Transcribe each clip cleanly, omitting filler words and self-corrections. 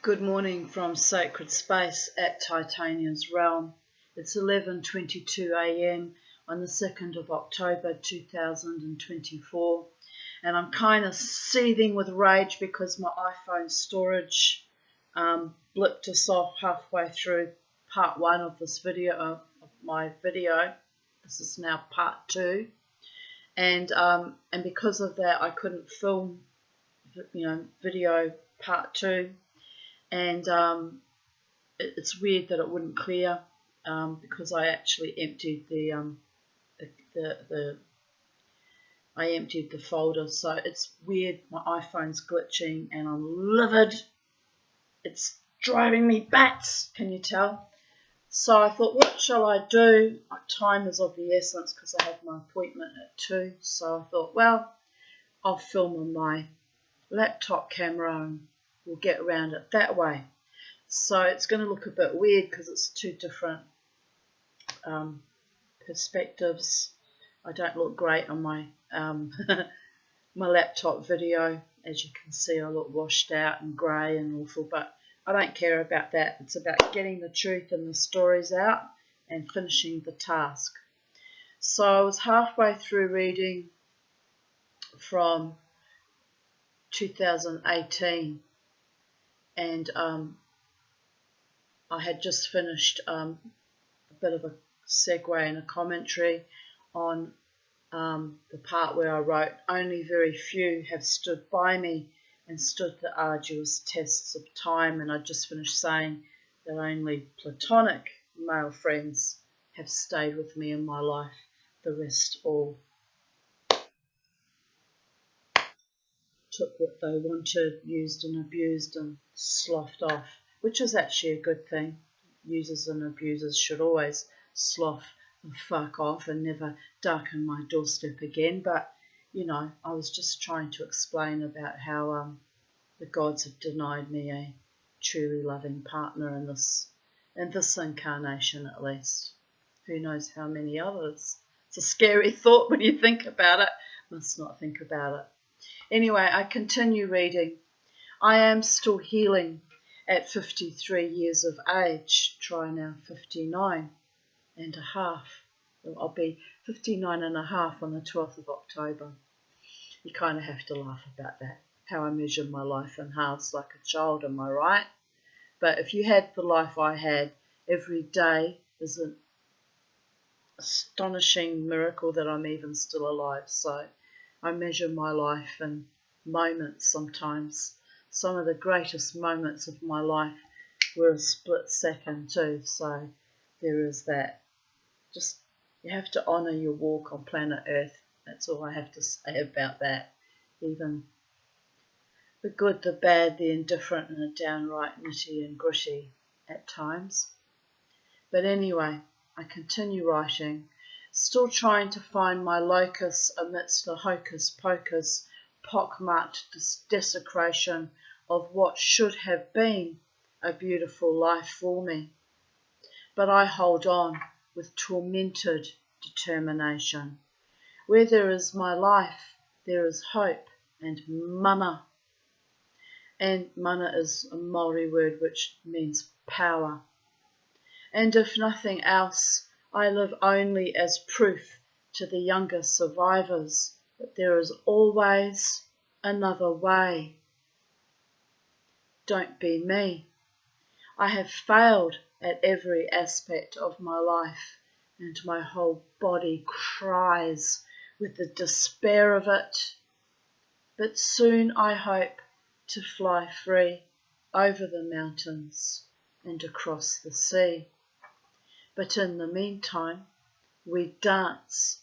Good morning from Sacred Space at Titania's Realm. It's 11:22 a.m. on the 2nd of October 2024, and I'm kind of seething with rage because my iPhone storage blipped us off halfway through part one of this video, of my video. This is now part two, and because of that, I couldn't film, video part two. And it's weird that it wouldn't clear because I actually emptied I emptied the folder. So it's weird. My iPhone's glitching and I'm livid. It's driving me bats. Can you tell? So I thought, what shall I do? Time is of the essence because I have my appointment at 2. So I thought, well, I'll film on my laptop camera and we'll get around it that way. So it's going to look a bit weird because it's two different perspectives. I don't look great on my my laptop video. As you can see, I look washed out and grey and awful, but I don't care about that. It's about getting the truth and the stories out and finishing the task. So I was halfway through reading from 2018, and I had just finished a bit of a segue and a commentary on the part where I wrote, only very few have stood by me and stood the arduous tests of time, and I just finished saying that only platonic male friends have stayed with me in my life. The rest all took what they wanted, used and abused and sloughed off, which is actually a good thing. Users and abusers should always slough the fuck off and never darken my doorstep again. But, I was just trying to explain about how the gods have denied me a truly loving partner in this incarnation at least. Who knows how many others. It's a scary thought when you think about it. Must not think about it. Anyway, I continue reading. I am still healing at 53 years of age. Try now 59 and a half. I'll be 59 and a half on the 12th of October. You kind of have to laugh about that. How I measure my life in halves like a child, am I right? But if you had the life I had, every day is an astonishing miracle that I'm even still alive. So I measure my life in moments sometimes. Some of the greatest moments of my life were a split second too. So there is that. Just, you have to honour your walk on planet Earth. That's all I have to say about that. Even the good, the bad, the indifferent, and the downright nitty and gritty at times. But anyway, I continue writing, still trying to find my locus amidst the hocus-pocus, pockmarked desecration of what should have been a beautiful life for me. But I hold on with tormented determination. Where there is my life, there is hope and mana. And mana is a Māori word which means power. And if nothing else, I live only as proof to the younger survivors that there is always another way. Don't be me. I have failed at every aspect of my life, and my whole body cries with the despair of it. But soon I hope to fly free over the mountains and across the sea. But in the meantime, we dance,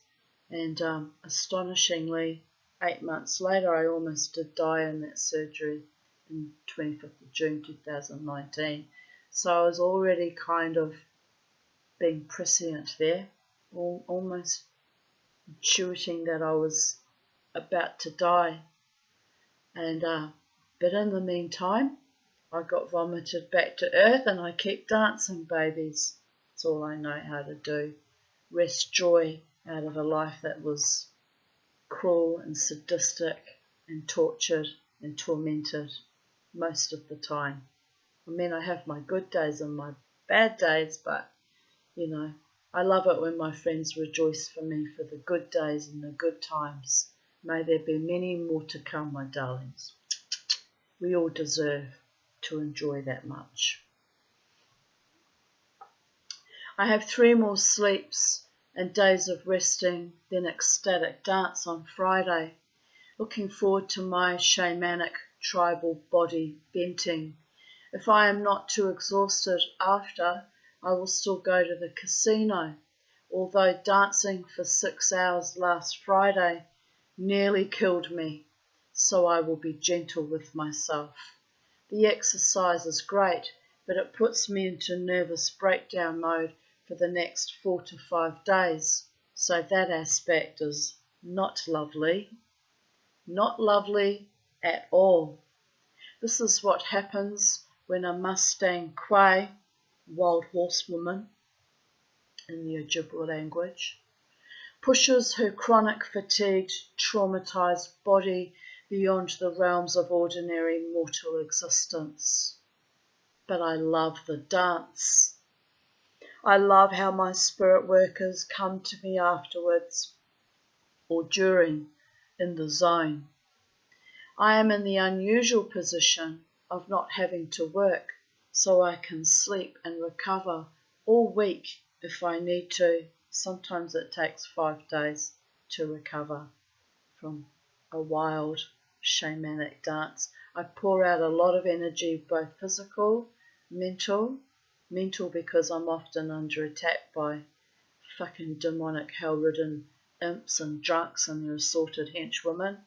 and astonishingly, 8 months later, I almost did die in that surgery in 25th of June 2019. So I was already kind of being prescient there, almost intuiting that I was about to die. And but in the meantime, I got vomited back to earth and I keep dancing, babies. That's all I know how to do. Wrest joy out of a life that was cruel and sadistic and tortured and tormented most of the time. I mean, I have my good days and my bad days, but, I love it when my friends rejoice for me for the good days and the good times. May there be many more to come, my darlings. We all deserve to enjoy that much. I have 3 more sleeps and days of resting, then ecstatic dance on Friday. Looking forward to my shamanic tribal body venting. If I am not too exhausted after, I will still go to the casino, although dancing for 6 hours last Friday nearly killed me, so I will be gentle with myself. The exercise is great, but it puts me into nervous breakdown mode for the next 4 to 5 days, so that aspect is not lovely. Not lovely at all. This is what happens when a Mustang Quay, wild horsewoman in the Ojibwa language, pushes her chronic fatigued, traumatized body beyond the realms of ordinary mortal existence. But I love the dance. I love how my spirit workers come to me afterwards or during in the zone. I am in the unusual position of not having to work, so I can sleep and recover all week if I need to. Sometimes it takes 5 days to recover from a wild shamanic dance. I pour out a lot of energy, both physical, mental because I'm often under attack by fucking demonic hell-ridden imps and drunks and their assorted henchwomen,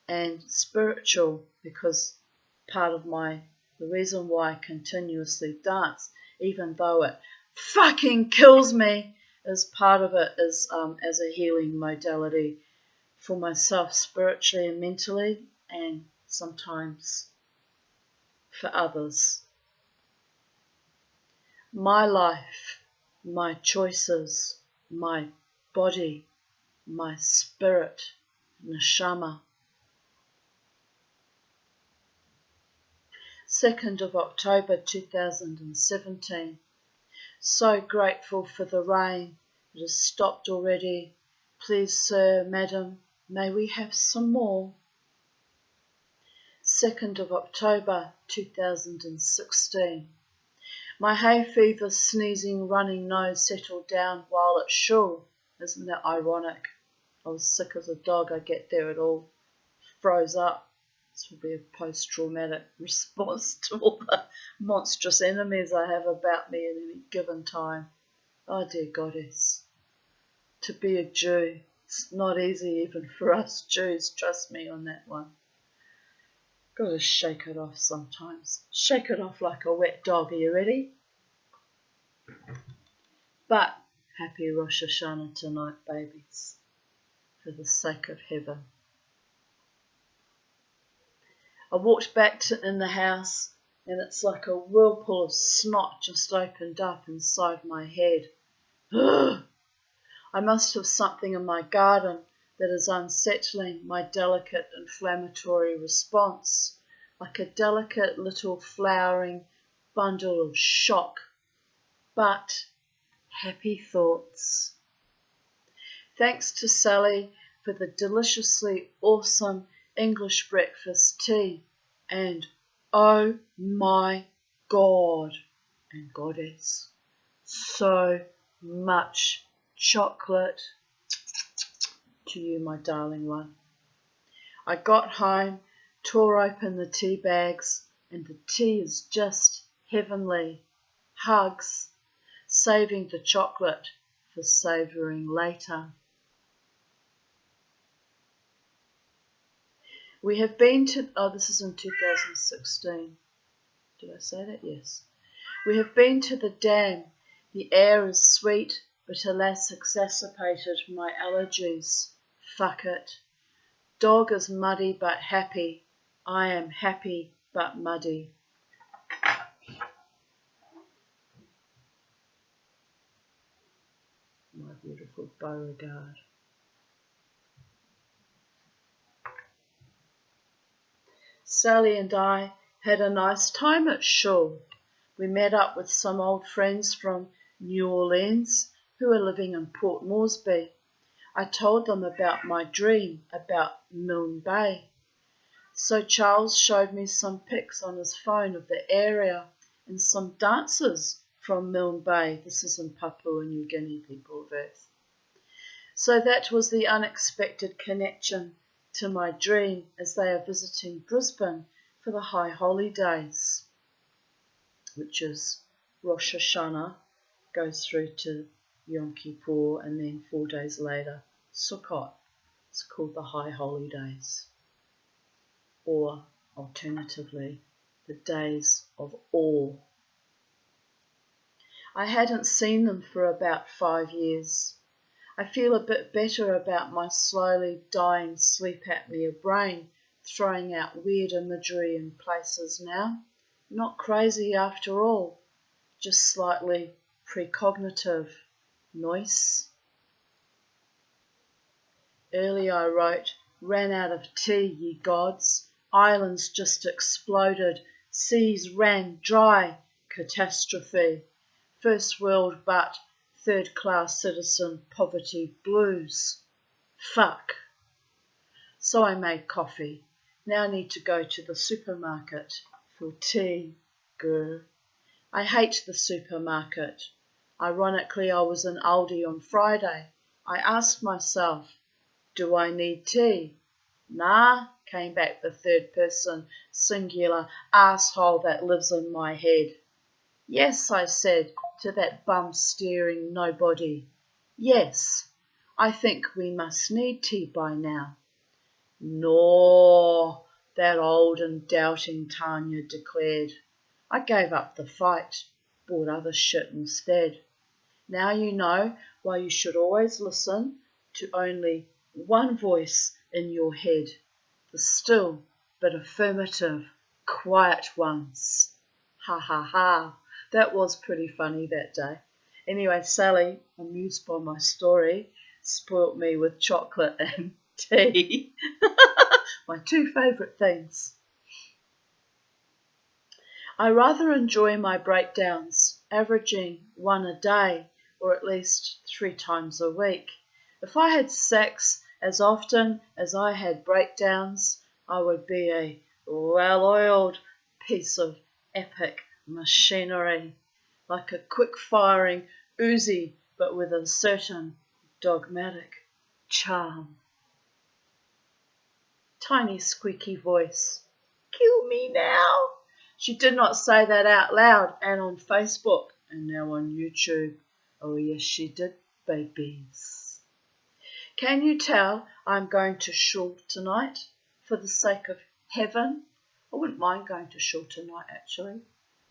and spiritual because part of the reason why I continuously dance, even though it fucking kills me, is part of it is as a healing modality for myself spiritually and mentally, and sometimes for others. My life, my choices, my body, my spirit, neshama. 2nd of October 2017. So grateful for the rain. It has stopped already. Please, sir, madam, may we have some more? 2nd of October 2016. My hay fever, sneezing, running nose settled down while at shul. Isn't that ironic? I was sick as a dog. I get there, it all froze up. This will be a post-traumatic response to all the monstrous enemies I have about me at any given time. Oh dear goddess. To be a Jew, it's not easy even for us Jews, trust me on that one. Gotta shake it off sometimes. Shake it off like a wet dog. Are you ready? But happy Rosh Hashanah tonight, babies, for the sake of heaven. I walked back in the house and it's like a whirlpool of snot just opened up inside my head. Ugh! I must have something in my garden that is unsettling my delicate inflammatory response, like a delicate little flowering bundle of shock, but happy thoughts. Thanks to Sally for the deliciously awesome English breakfast tea, and oh my God and goddess, so much chocolate. To you, my darling one. I got home, tore open the tea bags, and the tea is just heavenly. Hugs, saving the chocolate for savouring later. We have been to, this is in 2016. Did I say that? Yes. We have been to the dam. The air is sweet, but alas exacerbated my allergies. Fuck it. Dog is muddy but happy. I am happy but muddy. My beautiful Beauregard. Sally and I Had a nice time at Shul. We met up with some old friends from New Orleans who are living in Port Moresby. I told them about my dream about Milne Bay. So Charles showed me some pics on his phone of the area and some dancers from Milne Bay. This is in Papua New Guinea, people of Earth. So that was the unexpected connection to my dream as they are visiting Brisbane for the High Holy Days, which is Rosh Hashanah, goes through to Yom Kippur, and then 4 days later, Sukkot. It's called the High Holy Days. Or, alternatively, the Days of Awe. I hadn't seen them for about 5 years. I feel a bit better about my slowly dying sleep apnea brain throwing out weird imagery in places now. Not crazy after all, just slightly precognitive. Noise. Early I wrote, ran out of tea, ye gods. Islands just exploded. Seas ran dry. Catastrophe. First world but third-class citizen poverty blues. Fuck. So I made coffee. Now I need to go to the supermarket for tea. Grr. I hate the supermarket. Ironically, I was in Aldi on Friday. I asked myself, do I need tea? Nah, came back the third person singular asshole that lives in my head. Yes, I said to that bum staring nobody. Yes, I think we must need tea by now. No, that old and doubting Tanya declared. I gave up the fight, bought other shit instead. Now you know why you should always listen to only one voice in your head, the still but affirmative, quiet ones. Ha ha ha. That was pretty funny that day. Anyway, Sally, amused by my story, spoilt me with chocolate and tea. My two favourite things. I rather enjoy my breakdowns, averaging one a day, or at least 3 times a week. If I had sex as often as I had breakdowns, I would be a well-oiled piece of epic machinery, like a quick-firing Uzi, but with a certain dogmatic charm. Tiny squeaky voice. Kill me now. She did not say that out loud and on Facebook and now on YouTube. Oh yes, she did, babies. Can you tell I'm going to shul tonight for the sake of heaven? I wouldn't mind going to shul tonight, actually.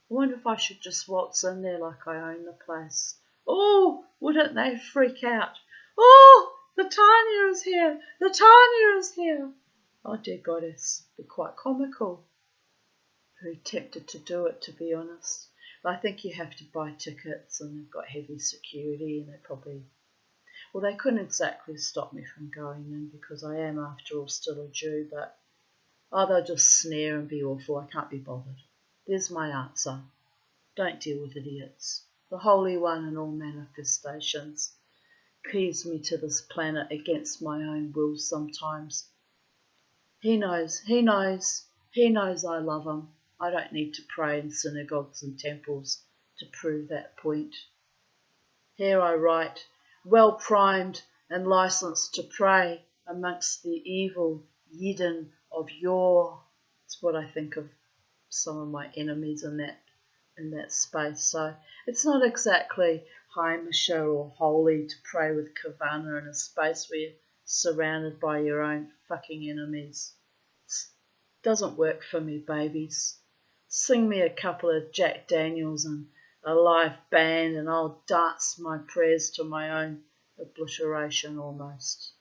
I wonder if I should just waltz in there like I own the place. Oh, wouldn't they freak out? Oh, the Tanya is here. The Tanya is here. Oh, dear goddess, be quite comical. Very tempted to do it, to be honest. But I think you have to buy tickets and they've got heavy security and they probably... Well, they couldn't exactly stop me from going in because I am, after all, still a Jew, but they'll just sneer and be awful. I can't be bothered. There's my answer. Don't deal with idiots. The Holy One in all manifestations cleaves me to this planet against my own will sometimes. He knows I love him. I don't need to pray in synagogues and temples to prove that point. Here I write, well primed and licensed to pray amongst the evil Yidden of yore. It's what I think of some of my enemies in that space. So it's not exactly Haimisha or holy to pray with Kavanah in a space where you're surrounded by your own fucking enemies. Doesn't work for me, babies. Sing me a couple of Jack Daniels and a live band and I'll dance my prayers to my own obliteration almost.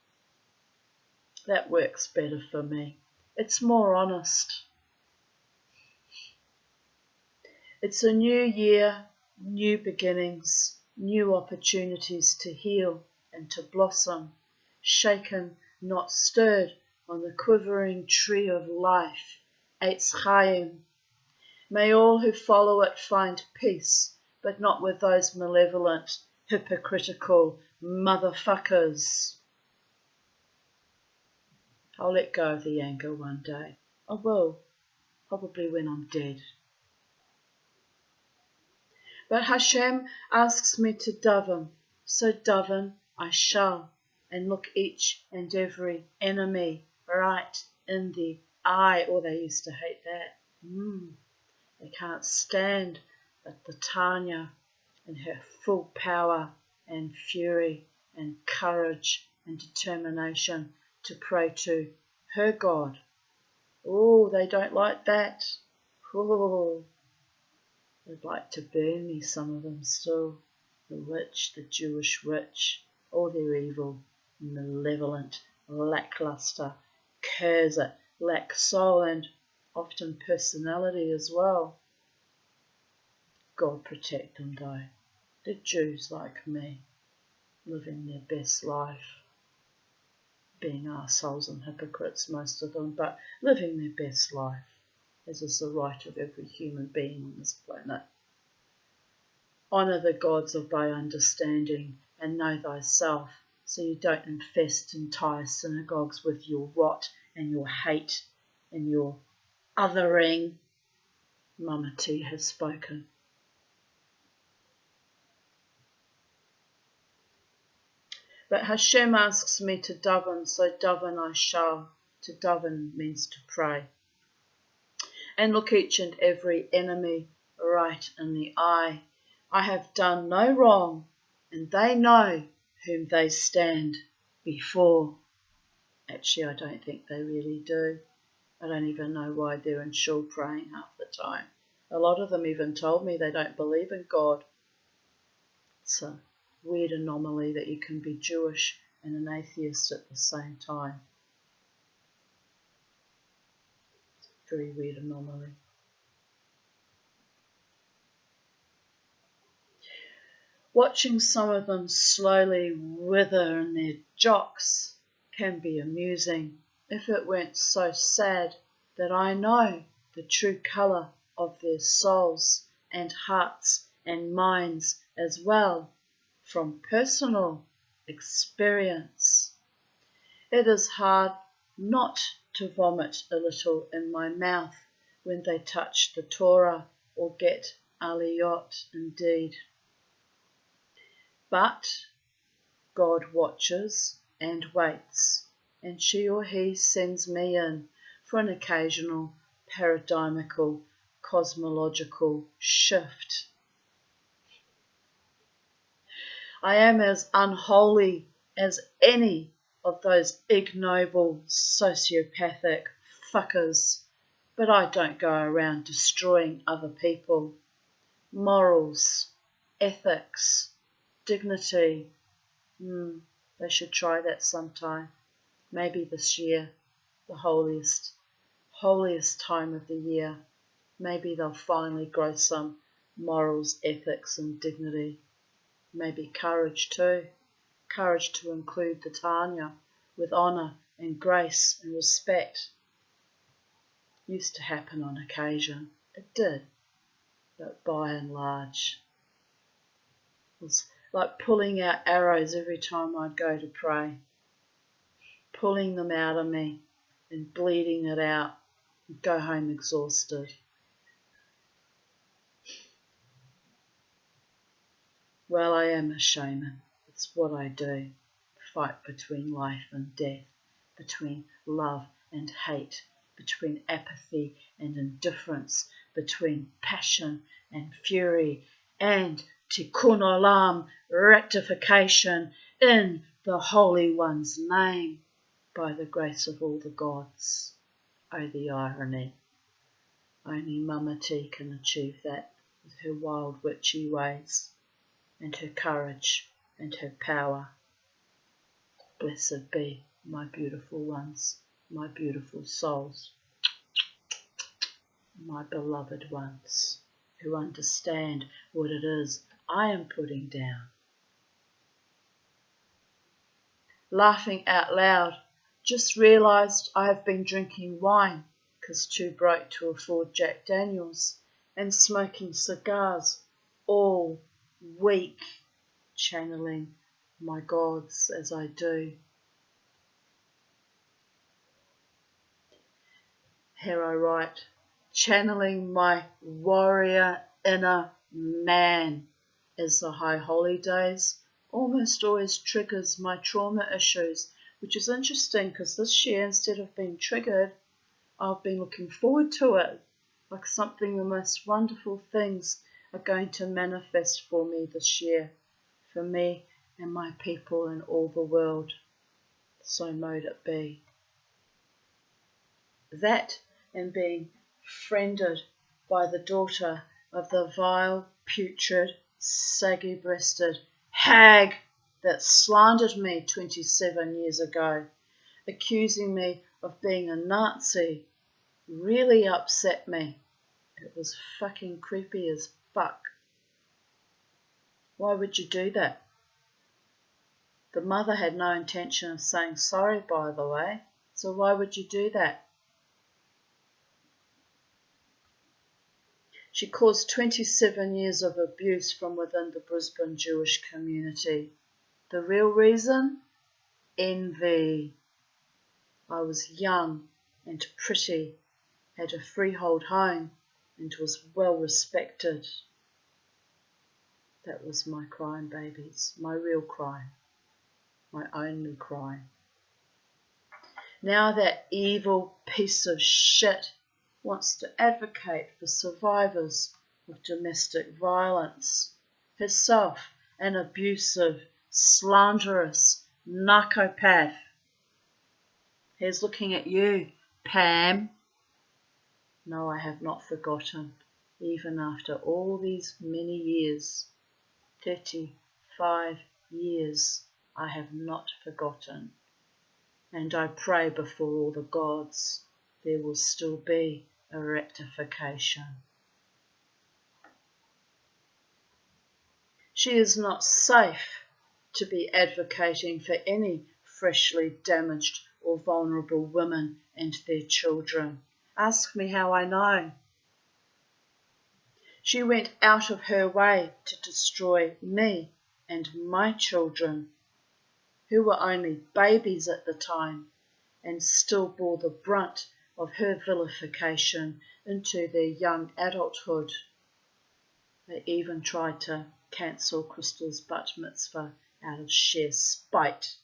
That works better for me. It's more honest. It's a new year, new beginnings, new opportunities to heal and to blossom, shaken, not stirred, on the quivering tree of life, Eitz Chaim. May all who follow it find peace, but not with those malevolent, hypocritical motherfuckers. I'll let go of the anger one day. I will, probably when I'm dead. But Hashem asks me to daven, so daven I shall, and look each and every enemy right in the eye. Or they used to hate that. They can't stand the Tanya in her full power and fury and courage and determination to pray to her God. Oh, they don't like that. Oh, they'd like to burn me, some of them still. The witch, the Jewish witch. Oh, they're evil, malevolent, lackluster, cursed, lack soul and often personality as well. God protect them though. The Jews like me, living their best life, being arseholes and hypocrites, most of them, but living their best life, as is the right of every human being on this planet. Honour the gods of thy understanding and know thyself, so you don't infest entire synagogues with your rot and your hate and your othering. Mama T has spoken. But Hashem asks me to daven, so daven I shall. To daven means to pray. And look each and every enemy right in the eye. I have done no wrong, and they know whom they stand before. Actually, I don't think they really do. I don't even know why they're in shul praying half the time. A lot of them even told me they don't believe in God. It's a weird anomaly that you can be Jewish and an atheist at the same time. Very weird anomaly. Watching some of them slowly wither in their jocks can be amusing if it weren't so sad that I know the true colour of their souls and hearts and minds as well from personal experience. It is hard not to vomit a little in my mouth when they touch the Torah or get aliyot indeed. But God watches and waits, and she or he sends me in for an occasional paradigmical cosmological shift. I am as unholy as any of those ignoble sociopathic fuckers, but I don't go around destroying other people. Morals, ethics, dignity, they should try that sometime. Maybe this year, the holiest time of the year. Maybe they'll finally grow some morals, ethics and dignity. Maybe courage too. Courage to include the Tanya with honour and grace and respect. Used to happen on occasion. It did. But by and large, it was like pulling out arrows every time I'd go to pray. Pulling them out of me and bleeding it out and go home exhausted. Well, I am a shaman. It's what I do. Fight between life and death, between love and hate, between apathy and indifference, between passion and fury, and tikkun olam, rectification in the Holy One's name, by the grace of all the gods. Oh, the irony. Only Mama T can achieve that with her wild witchy ways, and her courage and her power. Blessed be my beautiful ones, my beautiful souls, my beloved ones, who understand what it is I am putting down. Laughing out loud, just realised I have been drinking wine, 'cause too broke to afford Jack Daniels, and smoking cigars all week, channeling my gods as I do. Here I write, channeling my warrior inner man as the high holy days almost always triggers my trauma issues, which is interesting because this year, instead of being triggered, I've been looking forward to it, like something the most wonderful things are going to manifest for me this year, for me and my people in all the world. So mote it be. That and being friended by the daughter of the vile, putrid, saggy-breasted hag that slandered me 27 years ago, accusing me of being a Nazi, really upset me. It was fucking creepy as fuck. Why would you do that? The mother had no intention of saying sorry, by the way, so why would you do that? She caused 27 years of abuse from within the Brisbane Jewish community. The real reason? Envy. I was young and pretty, had a freehold home, and was well respected. That was my crime, babies, my real crime, my only crime. Now that evil piece of shit wants to advocate for survivors of domestic violence, herself an abusive, slanderous narcopath. Here's looking at you, Pam. No, I have not forgotten, even after all these many years. 35 years, I have not forgotten. And I pray before all the gods there will still be a rectification. She is not safe to be advocating for any freshly damaged or vulnerable women and their children. Ask me how I know. She went out of her way to destroy me and my children, who were only babies at the time and still bore the brunt of her vilification into their young adulthood. They even tried to cancel Crystal's bat mitzvah out of sheer spite.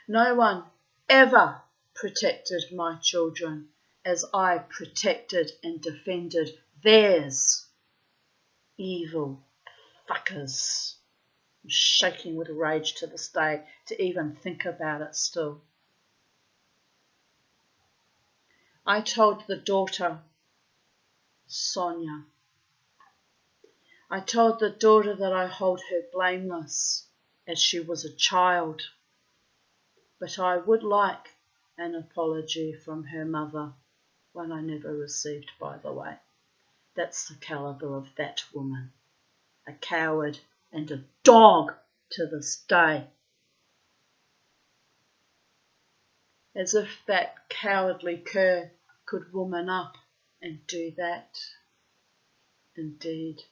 No one ever protected my children as I protected and defended theirs. Evil fuckers. I'm shaking with rage to this day to even think about it still. I told the daughter, Sonia, I told the daughter that I hold her blameless as she was a child, but I would like an apology from her mother, one I never received, by the way. That's the calibre of that woman, a coward and a dog to this day. As if that cowardly cur could woman up and do that. Indeed.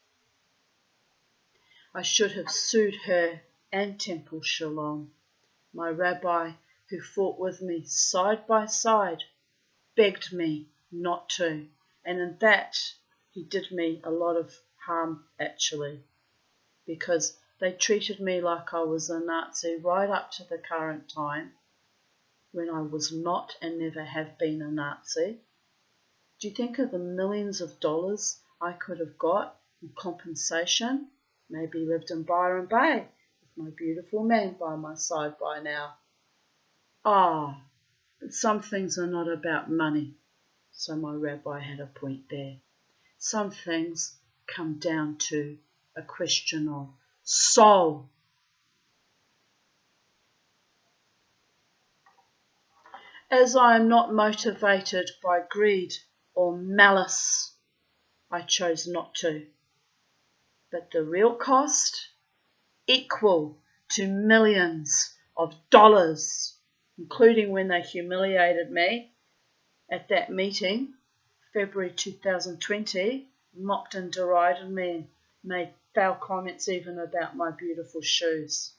I should have sued her and Temple Shalom. My rabbi, who fought with me side by side, begged me not to, and in that he did me a lot of harm actually, because they treated me like I was a Nazi right up to the current time, when I was not and never have been a Nazi. Do you think of the millions of dollars I could have got in compensation? Maybe lived in Byron Bay with my beautiful man by my side by now. But some things are not about money. So my rabbi had a point there. Some things come down to a question of soul. As I am not motivated by greed or malice, I chose not to. But the real cost, equal to millions of dollars, including when they humiliated me at that meeting, February 2020, mocked and derided me and made foul comments even about my beautiful shoes.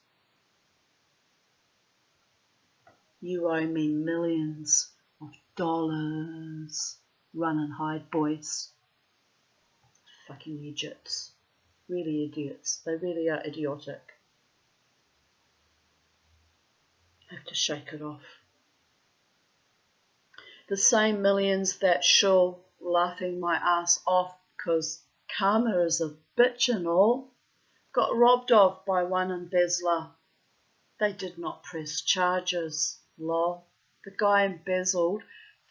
You owe me millions of dollars. Run and hide, boys. Fucking idiots. Really idiots. They really are idiotic. I have to shake it off. The same millions that show laughing my ass off because karma is a bitch and all, got robbed of by one embezzler. They did not press charges. Lol. The guy embezzled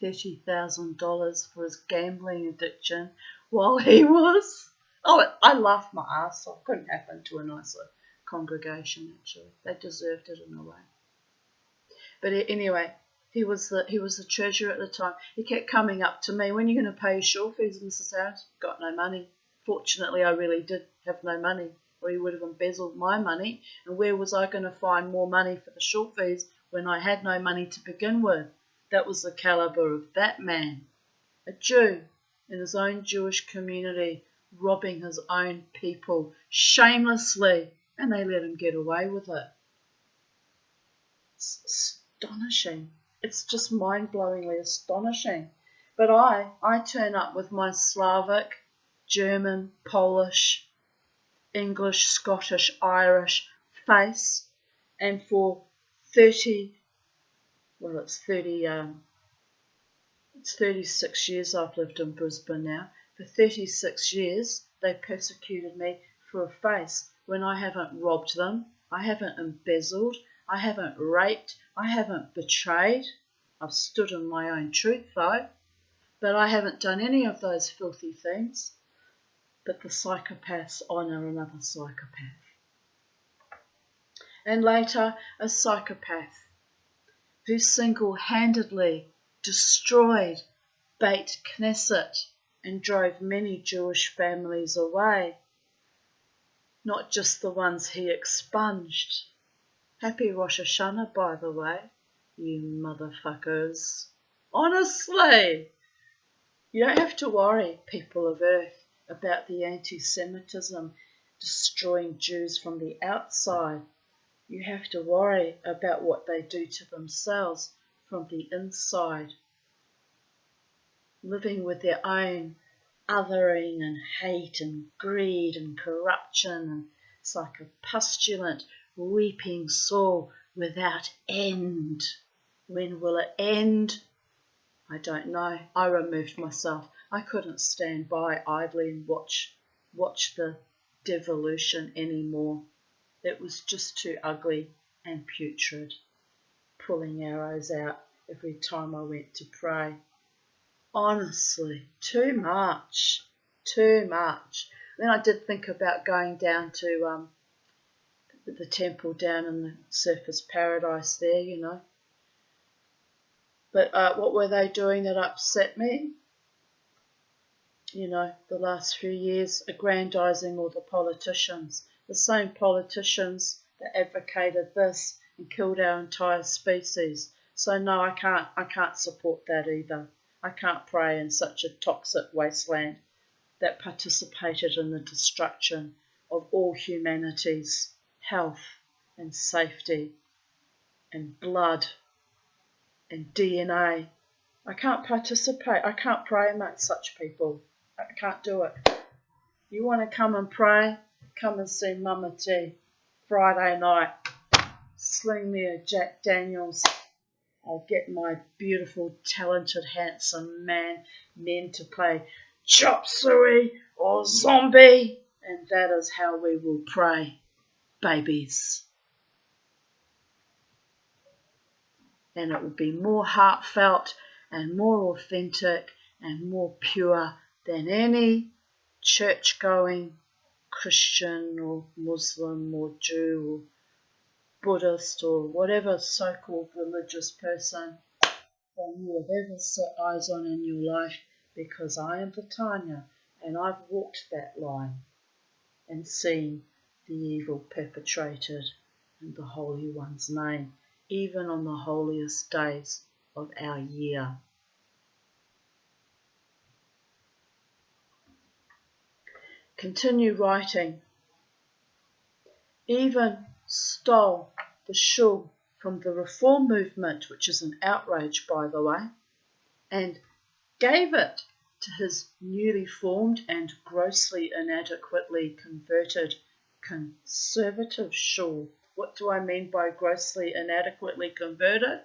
$30,000 for his gambling addiction while he was... Oh, I laughed my ass off. Couldn't happen to a nicer congregation, actually. They deserved it in a way. But anyway, he was the treasurer at the time. He kept coming up to me, when are you going to pay your shore fees, Mrs. Harris? Got no money. Fortunately, I really did have no money, or he would have embezzled my money. And where was I going to find more money for the shore fees when I had no money to begin with? That was the caliber of that man. A Jew in his own Jewish community, robbing his own people shamelessly, and they let him get away with it. It's astonishing. It's just mind-blowingly astonishing. But I turn up with my Slavic, German, Polish, English, Scottish, Irish face, and for 36 years I've lived in Brisbane now. For 36 years they persecuted me for a face when I haven't robbed them, I haven't embezzled, I haven't raped, I haven't betrayed. I've stood in my own truth though, but I haven't done any of those filthy things. But the psychopaths honour another psychopath. And later, a psychopath who single-handedly destroyed Beit Knesset and drove many Jewish families away, not just the ones he expunged. Happy Rosh Hashanah, by the way, you motherfuckers. Honestly, you don't have to worry, people of Earth, about the anti-Semitism destroying Jews from the outside. You have to worry about what they do to themselves from the inside. Living with their own othering and hate and greed and corruption, and it's like a pestilent weeping sore without end. When will it end? I don't know. I removed myself. I couldn't stand by idly and watch the devolution anymore. It was just too ugly and putrid, pulling arrows out every time I went to pray. Honestly, too much. Then I did think about going down to the temple down in the Surfers Paradise there, you know. But what were they doing that upset me? You know, the last few years, aggrandising all the politicians. The same politicians that advocated this and killed our entire species. So no, I can't support that either. I can't pray in such a toxic wasteland that participated in the destruction of all humanity's health and safety and blood and DNA. I can't participate. I can't pray amongst such people. I can't do it. You want to come and pray? Come and see Mama T Friday night. Sling me a Jack Daniels. I'll get my beautiful, talented, handsome men to play chop suey or zombie, and that is how we will pray, babies. And it will be more heartfelt and more authentic and more pure than any church-going Christian or Muslim or Jew or Buddhist or whatever so-called religious person that you have ever set eyes on in your life, because I am Vitania and I've walked that line and seen the evil perpetrated in the Holy One's name even on the holiest days of our year. Continue writing. Even stole the shul from the Reform movement, which is an outrage, by the way, and gave it to his newly formed and grossly inadequately converted conservative shul. What do I mean by grossly inadequately converted?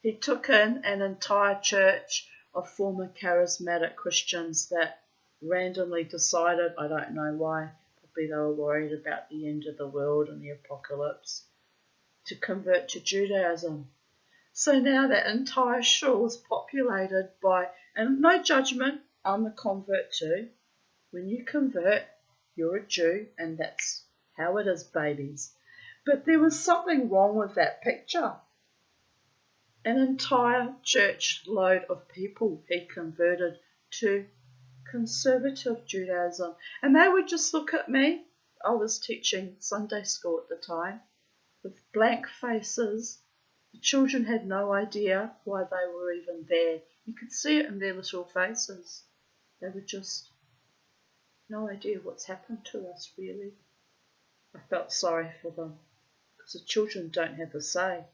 He took in an entire church of former charismatic Christians that randomly decided, I don't know why, probably they were worried about the end of the world and the apocalypse, to convert to Judaism. So now that entire shul is populated by, and no judgment, I'm a convert too. When you convert, you're a Jew, and that's how it is, babies. But there was something wrong with that picture. An entire church load of people he converted to conservative Judaism. And they would just look at me. I was teaching Sunday school at the time, with blank faces. The children had no idea why they were even there. You could see it in their little faces. They were just no idea what's happened to us, really. I felt sorry for them, because the children don't have a say,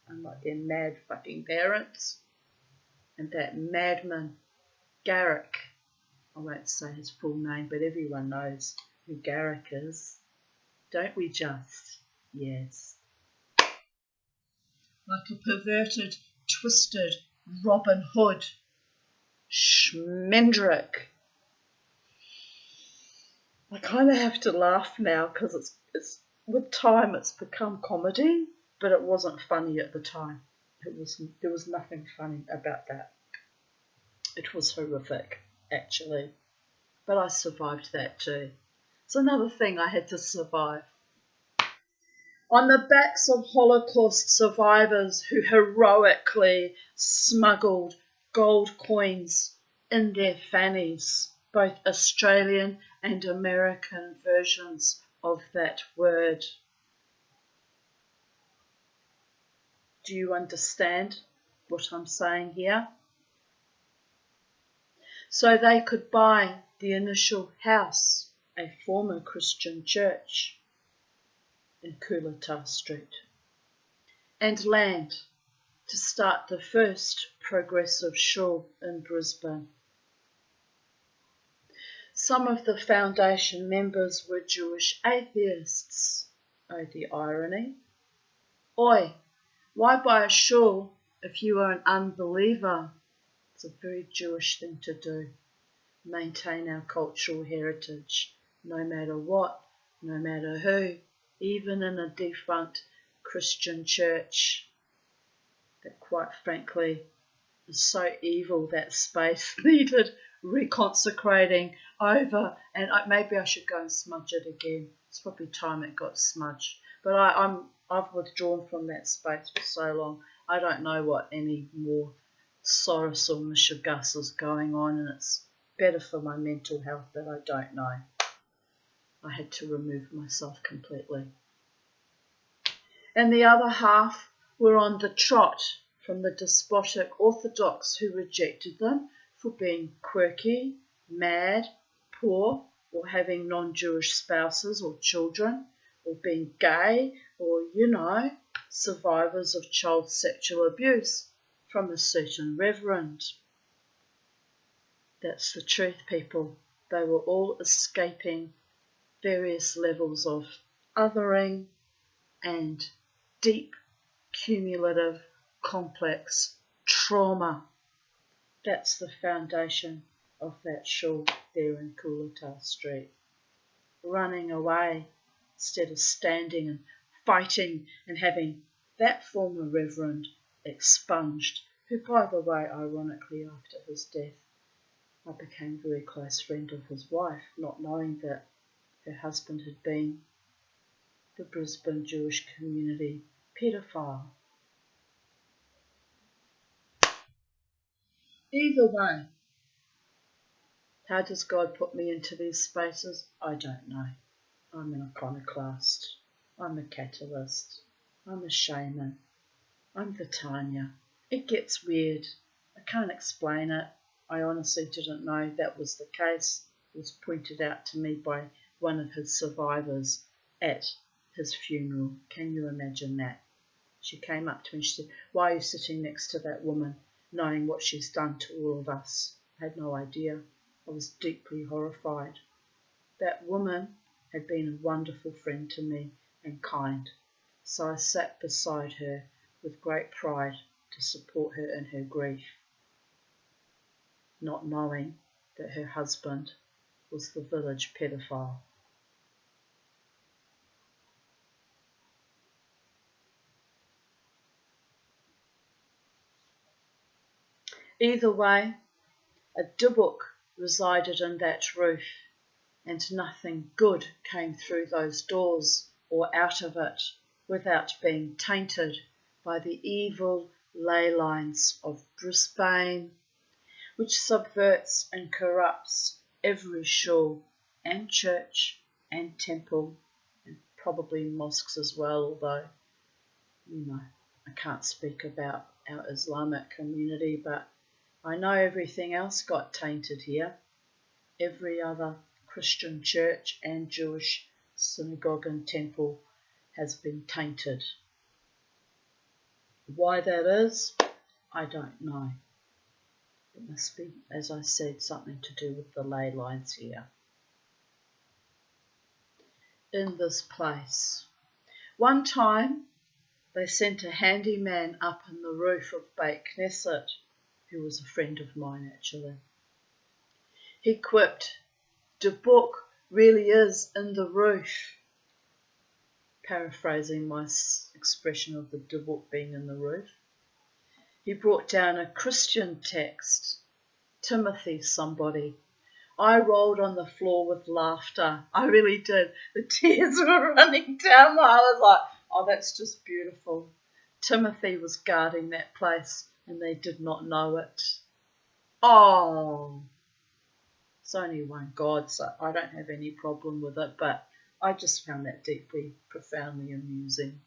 unlike their mad fucking parents. And that madman, Garrick, I won't say his full name, but everyone knows who Garrick is. Don't we just? Yes. Like a perverted, twisted Robin Hood. Schmendrick. I kind of have to laugh now because it's with time it's become comedy, but it wasn't funny at the time. There was nothing funny about that. It was horrific, actually. But I survived that too. It's another thing I had to survive. On the backs of Holocaust survivors who heroically smuggled gold coins in their fannies, both Australian and American versions of that word. Do you understand what I'm saying here? So they could buy the initial house, a former Christian church, in Coolata Street, and land to start the first progressive shul in Brisbane. Some of the foundation members were Jewish atheists. Oh, the irony. Oi, why buy a shul if you are an unbeliever? It's a very Jewish thing to do. Maintain our cultural heritage, no matter what, no matter who, even in a defunct Christian church that, quite frankly, is so evil that space needed reconsecrating over, and maybe I should go and smudge it again. It's probably time it got smudged. But I've withdrawn from that space for so long. I don't know what any more Soros or Mishigas is going on, and it's better for my mental health that I don't know. I had to remove myself completely. And the other half were on the trot from the despotic Orthodox who rejected them for being quirky, mad, poor, or having non-Jewish spouses or children, or being gay, or, survivors of child sexual abuse from a certain reverend. That's the truth, people. They were all escaping various levels of othering and deep, cumulative, complex trauma. That's the foundation of that shul there in Coolata Street. Running away instead of standing and fighting and having that former reverend expunged, who, by the way, ironically after his death, I became a very close friend of his wife, not knowing that her husband had been the Brisbane Jewish community paedophile. Either way, how does God put me into these spaces? I don't know. I'm an iconoclast. I'm a catalyst. I'm a shaman. I'm the Tanya. It gets weird. I can't explain it. I honestly didn't know that was the case. It was pointed out to me by one of his survivors at his funeral. Can you imagine that? She came up to me and she said, "Why are you sitting next to that woman, knowing what she's done to all of us?" I had no idea. I was deeply horrified. That woman had been a wonderful friend to me and kind, so I sat beside her with great pride to support her in her grief, not knowing that her husband was the village pedophile. Either way, a Dybbuk resided in that roof, and nothing good came through those doors or out of it without being tainted by the evil ley lines of Brisbane, which subverts and corrupts every shul and church and temple, and probably mosques as well, although, I can't speak about our Islamic community, but I know everything else got tainted here. Every other Christian church and Jewish synagogue and temple has been tainted. Why that is, I don't know. It must be, as I said, something to do with the ley lines here. In this place. One time, they sent a handyman up in the roof of Beit Knesset, who was a friend of mine actually. He quipped, "Dybbuk really is in the roof," paraphrasing my expression of the Dybbuk being in the roof. He brought down a Christian text, Timothy somebody. I rolled on the floor with laughter. I really did. The tears were running down. I was like, oh, that's just beautiful. Timothy was guarding that place and they did not know it. Oh, it's only one God, so I don't have any problem with it, but I just found that deeply, profoundly amusing.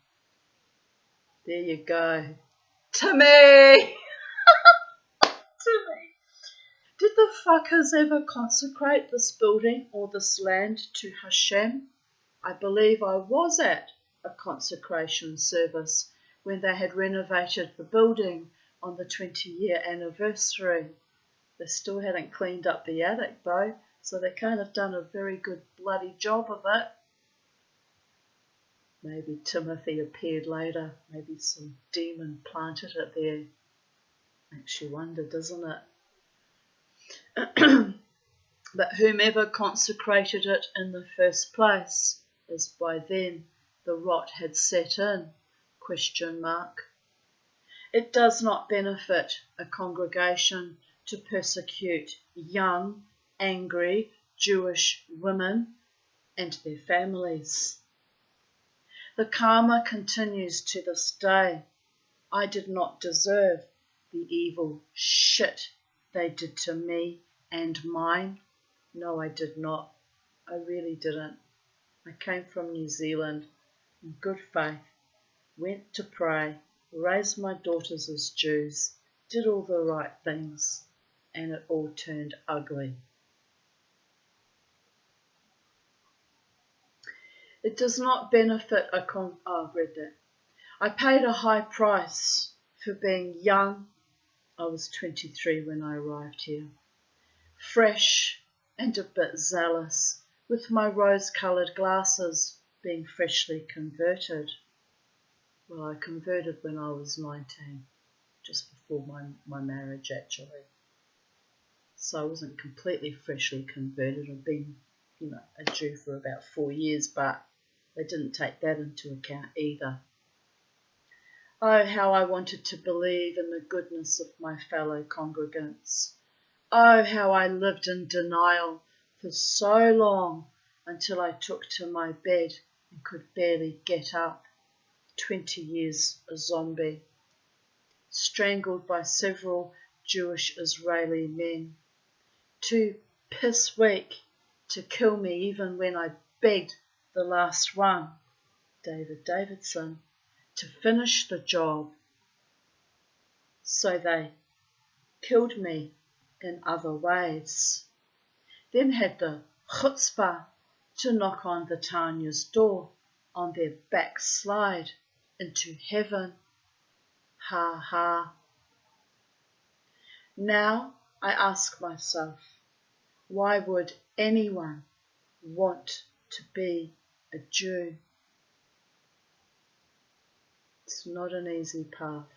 There you go. Timmy! Timmy! Did the fuckers ever consecrate this building or this land to Hashem? I believe I was at a consecration service when they had renovated the building on the 20-year anniversary. They still hadn't cleaned up the attic though, so they can't have done a very good bloody job of it. Maybe Timothy appeared later, maybe some demon planted it there. Makes you wonder, doesn't it? But whomever consecrated it in the first place, as by then the rot had set in, ? It does not benefit a congregation to persecute young, angry Jewish women and their families. The karma continues to this day. I did not deserve the evil shit they did to me and mine. No, I did not. I really didn't. I came from New Zealand in good faith, went to pray, raised my daughters as Jews, did all the right things, and it all turned ugly. It does not benefit a I've read that. I paid a high price for being young. I was 23 when I arrived here. Fresh and a bit zealous, with my rose-coloured glasses, being freshly converted. Well, I converted when I was 19, just before my marriage actually. So I wasn't completely freshly converted. I'd been, a Jew for about 4 years, but they didn't take that into account either. Oh, how I wanted to believe in the goodness of my fellow congregants. Oh, how I lived in denial for so long until I took to my bed and could barely get up. 20 years a zombie. Strangled by several Jewish Israeli men. Too piss weak to kill me even when I begged the last one, David Davidson, to finish the job. So they killed me in other ways. Then had the chutzpah to knock on the Tanya's door on their backslide into heaven. Ha ha. Now I ask myself, why would anyone want to be a Jew? It's not an easy path.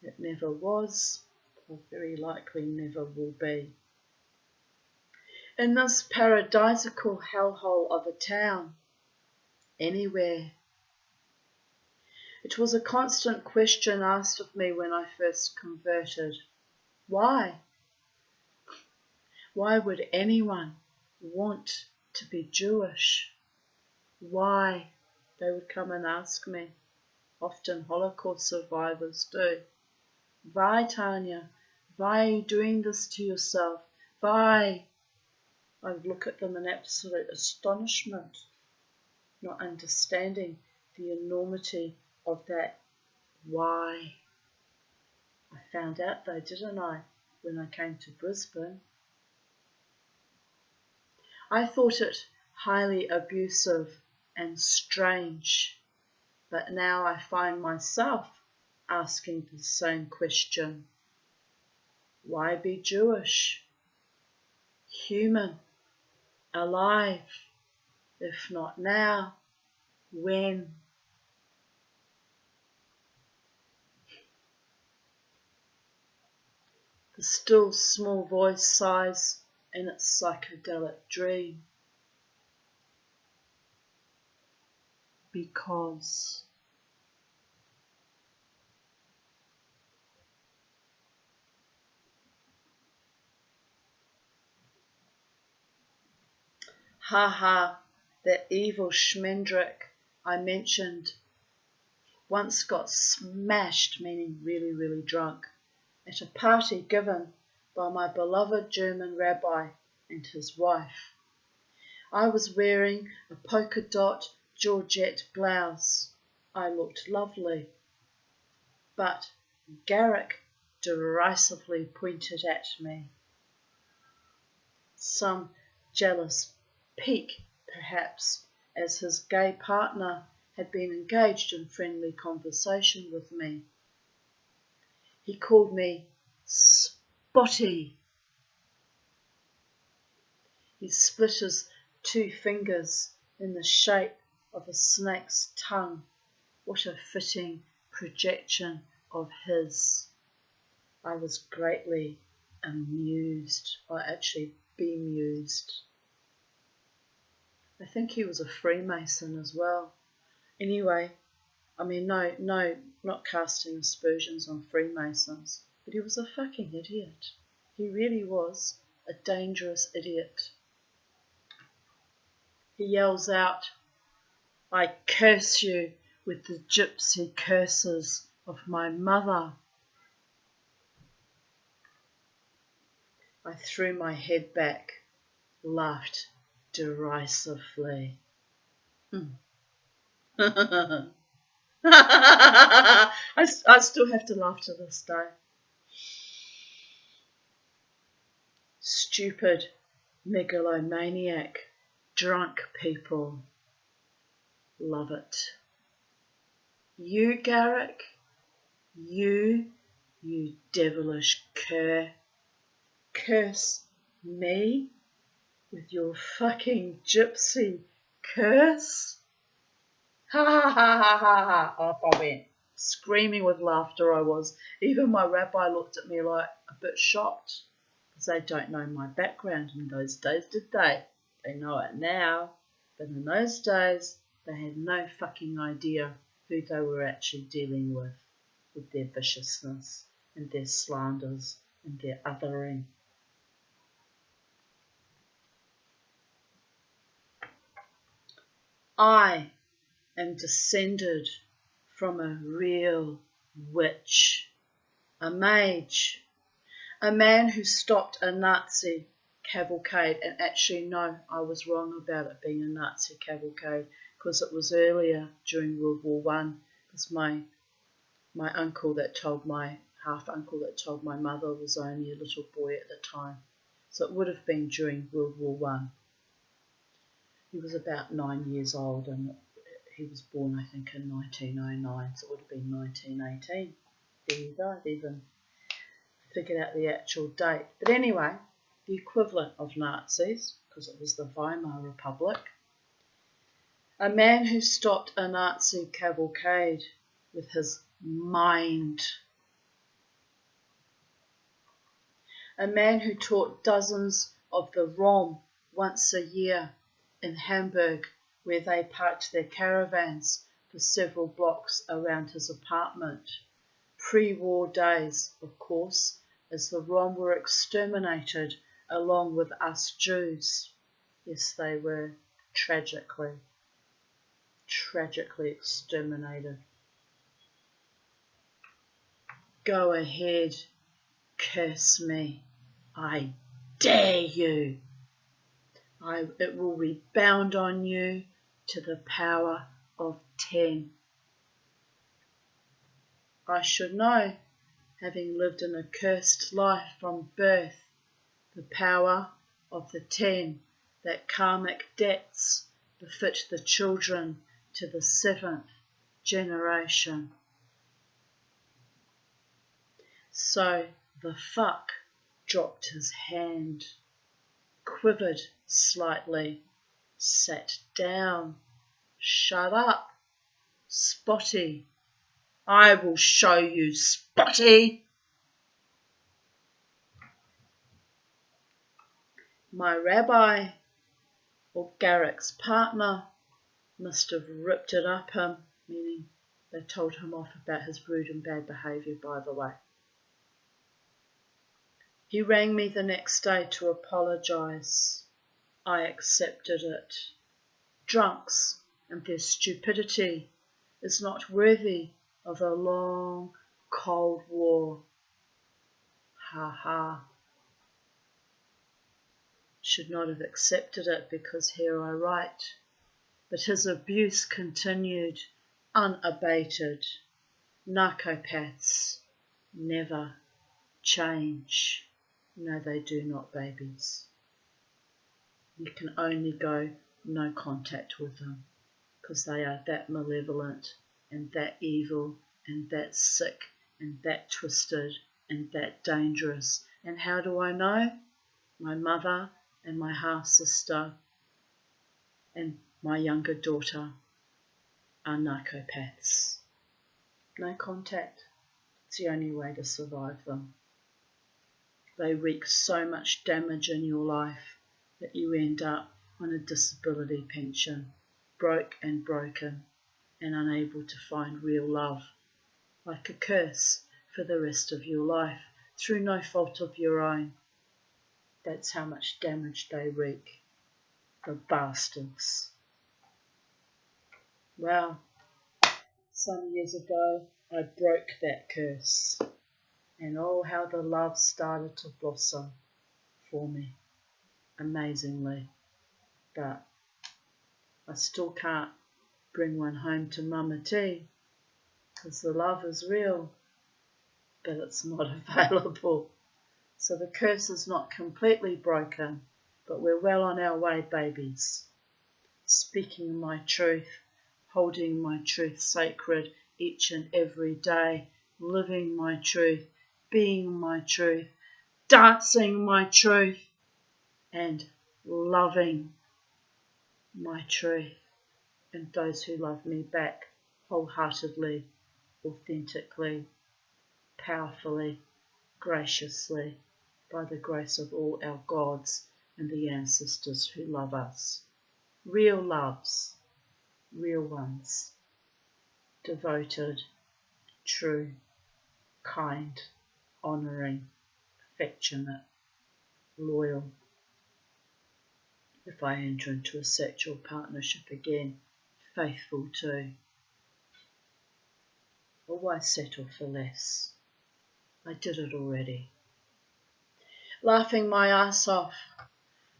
It never was, or very likely never will be. In this paradisical hellhole of a town, anywhere. It was a constant question asked of me when I first converted. Why? Why would anyone want to be Jewish? Why? They would come and ask me. Often Holocaust survivors do. Why, Tanya? Why are you doing this to yourself? Why? I would look at them in absolute astonishment, not understanding the enormity of that why. I found out though, didn't I, when I came to Brisbane. I thought it highly abusive and strange, but now I find myself asking the same question. Why be Jewish? Human, alive, if not now, when? The still small voice sighs in its psychedelic dream. Because. Ha ha, that evil Schmendrick I mentioned once got smashed, meaning really, really drunk, at a party given by my beloved German rabbi and his wife. I was wearing a polka dot Georgette blouse. I looked lovely. But Garrick derisively pointed at me. Some jealous pique, perhaps, as his gay partner had been engaged in friendly conversation with me. He called me Spotty. He split his 2 fingers in the shape of a snake's tongue. What a fitting projection of his. I was greatly amused, or actually bemused. I think he was a Freemason as well. Anyway, I mean, no, not casting aspersions on Freemasons, but he was a fucking idiot. He really was a dangerous idiot. He yells out, I curse you with the gypsy curses of my mother. I threw my head back, laughed derisively. I still have to laugh to this day. Stupid, megalomaniac, drunk people. Love it. You, Garrick, you devilish cur, curse me with your fucking gypsy curse? Ha ha ha ha ha ha. Off I went, screaming with laughter I was. Even my rabbi looked at me like a bit shocked, because they don't know my background in those days, did they? They know it now, but in those days they had no fucking idea who they were actually dealing with their viciousness and their slanders and their othering. I am descended from a real witch, a mage, a man who stopped a Nazi cavalcade. And actually, no, I was wrong about it being a Nazi cavalcade, because it was earlier during World War I, because my uncle that told my half uncle that told my mother was only a little boy at the time. So it would have been during World War One. He was about 9 years old, and he was born, I think, in 1909, so it would have been 1918. There you go, I've even figured out the actual date. But anyway, the equivalent of Nazis, because it was the Weimar Republic. A man who stopped a Nazi cavalcade with his mind. A man who taught dozens of the Rom once a year in Hamburg, where they parked their caravans for several blocks around his apartment. Pre-war days, of course, as the Rom were exterminated along with us Jews. Yes, they were tragically exterminated. Go ahead, curse me, I dare you. It will rebound on you to the power of 10. I should know, having lived an accursed life from birth, the power of the 10, that karmic debts befit the children to the 7th generation. So the fuck dropped his hand, quivered slightly, sat down. Shut up, Spotty. I will show you, Spotty. My rabbi, or Garrick's partner, must have ripped it up him, meaning they told him off about his rude and bad behaviour, by the way. He rang me the next day to apologise. I accepted it. Drunks and their stupidity is not worthy of a long, cold war. Ha ha. Should not have accepted it because here I write. But his abuse continued, unabated. Narcopaths never change. No, they do not, babies. You can only go no contact with them because they are that malevolent and that evil and that sick and that twisted and that dangerous. And how do I know? My mother and my half-sister and my younger daughter are narcopaths. No contact. It's the only way to survive them. They wreak so much damage in your life that you end up on a disability pension, broke and broken, and unable to find real love, like a curse for the rest of your life, through no fault of your own. That's how much damage they wreak, the bastards. Well, some years ago I broke that curse, and oh how the love started to blossom for me, amazingly. But I still can't bring one home to Mama T, because the love is real, but it's not available. So the curse is not completely broken, but we're well on our way, babies. Speaking my truth, holding my truth sacred each and every day, living my truth, being my truth, dancing my truth, and loving my truth, and those who love me back wholeheartedly, authentically, powerfully, graciously, by the grace of all our gods and the ancestors who love us. Real loves, real ones, devoted, true, kind, honouring, affectionate, loyal. If I enter into a sexual partnership again, faithful too. Or why settle for less? I did it already. Laughing my ass off,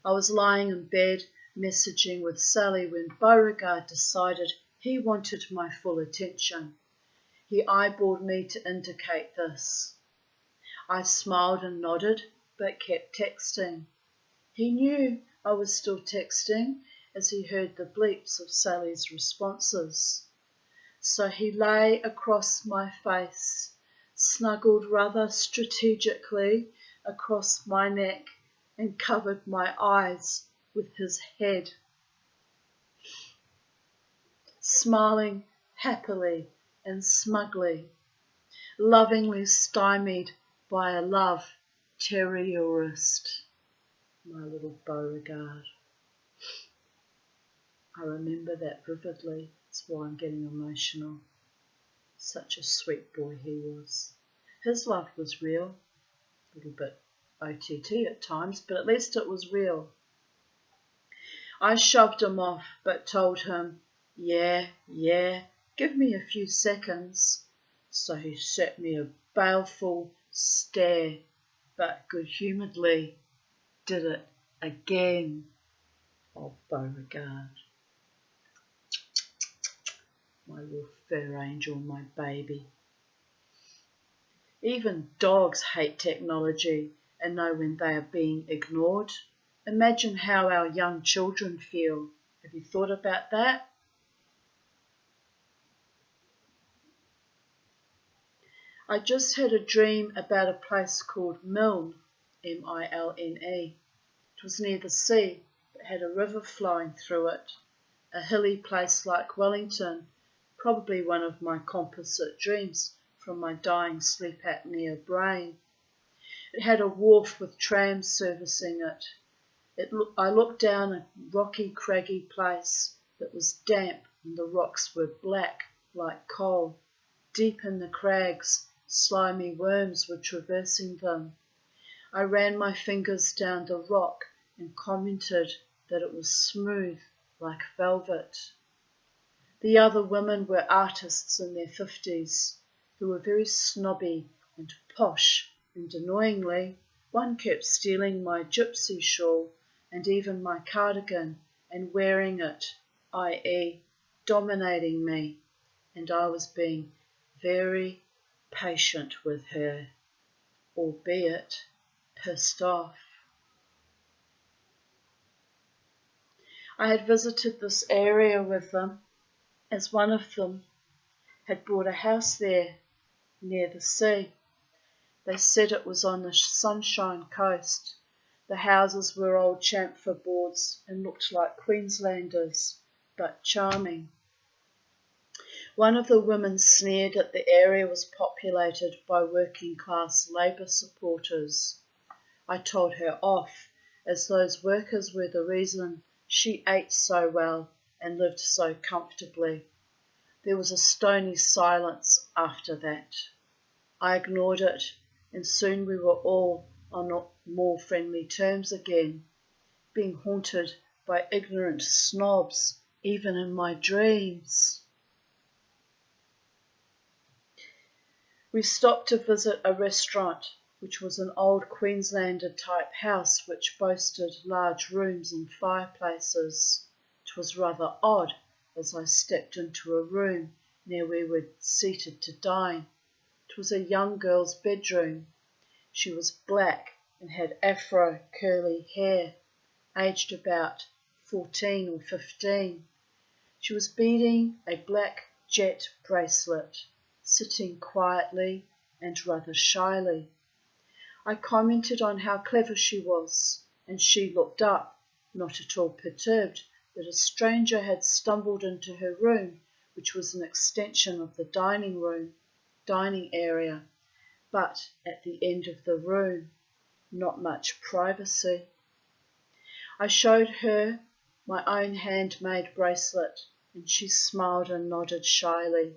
I was lying in bed messaging with Sally when Beauregard decided he wanted my full attention. He eyeballed me to indicate this. I smiled and nodded, but kept texting. He knew I was still texting as he heard the bleeps of Sally's responses. So he lay across my face, snuggled rather strategically across my neck and covered my eyes with his head, smiling happily and smugly, lovingly stymied by a love terrorist. My little Beauregard. I remember that vividly. That's why I'm getting emotional. Such a sweet boy he was. His love was real. A little bit OTT at times, but at least it was real. I shoved him off, but told him, yeah, give me a few seconds. So he set me a baleful stare, but good-humouredly did it again. Oh, Beauregard. My little fur angel, my baby. Even dogs hate technology and know when they are being ignored. Imagine how our young children feel. Have you thought about that? I just had a dream about a place called Milne, Milne. It was near the sea, but had a river flowing through it. A hilly place like Wellington, probably one of my composite dreams from my dying sleep apnea brain. It had a wharf with trams servicing it. I looked down a rocky, craggy place that was damp and the rocks were black like coal. Deep in the crags, slimy worms were traversing them. I ran my fingers down the rock and commented that it was smooth like velvet. The other women were artists in their 50s who were very snobby and posh, and annoyingly, one kept stealing my gypsy shawl and even my cardigan and wearing it, i.e. dominating me, and I was being very patient with her, albeit pissed off. I had visited this area with them, as one of them had bought a house there near the sea. They said it was on the Sunshine Coast. The houses were old chamfer boards and looked like Queenslanders, but charming. One of the women sneered that the area was populated by working class Labour supporters. I told her off, as those workers were the reason she ate so well and lived so comfortably. There was a stony silence after that. I ignored it, and soon we were all on more friendly terms again, being haunted by ignorant snobs, even in my dreams. We stopped to visit a restaurant, which was an old Queenslander-type house which boasted large rooms and fireplaces. It was rather odd as I stepped into a room near where we were seated to dine. It was a young girl's bedroom. She was black and had afro curly hair, aged about 14 or 15. She was beading a black jet bracelet, sitting quietly and rather shyly. I commented on how clever she was, and she looked up, not at all perturbed that a stranger had stumbled into her room, which was an extension of the dining area, but at the end of the room, not much privacy. I showed her my own handmade bracelet, and she smiled and nodded shyly.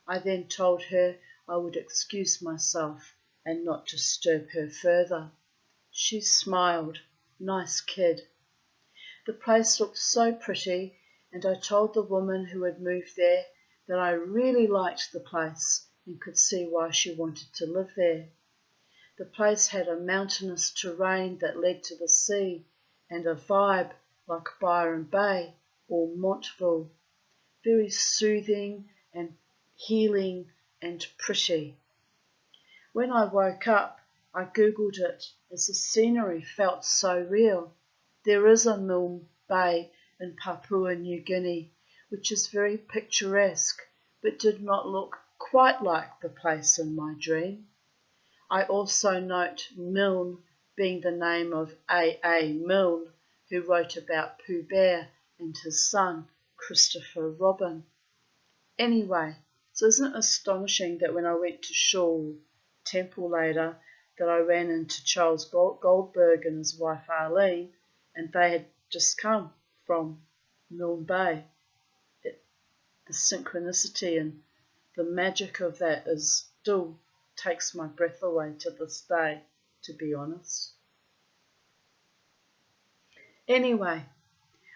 I then told her I would excuse myself and not disturb her further. She smiled. Nice kid. The place looked so pretty, and I told the woman who had moved there that I really liked the place and could see why she wanted to live there. The place had a mountainous terrain that led to the sea and a vibe like Byron Bay or Montville, very soothing and healing and pretty. When I woke up, I googled it as the scenery felt so real. There is a Milne Bay in Papua New Guinea, which is very picturesque, but did not look quite like the place in my dream. I also note Milne being the name of A. Milne, who wrote about Pooh Bear and his son, Christopher Robin. Anyway, so isn't it astonishing that when I went to Shaw Temple later, that I ran into Charles Goldberg and his wife Arlene, and they had just come from Milne Bay. The synchronicity and the magic of that is still takes my breath away to this day, to be honest. Anyway,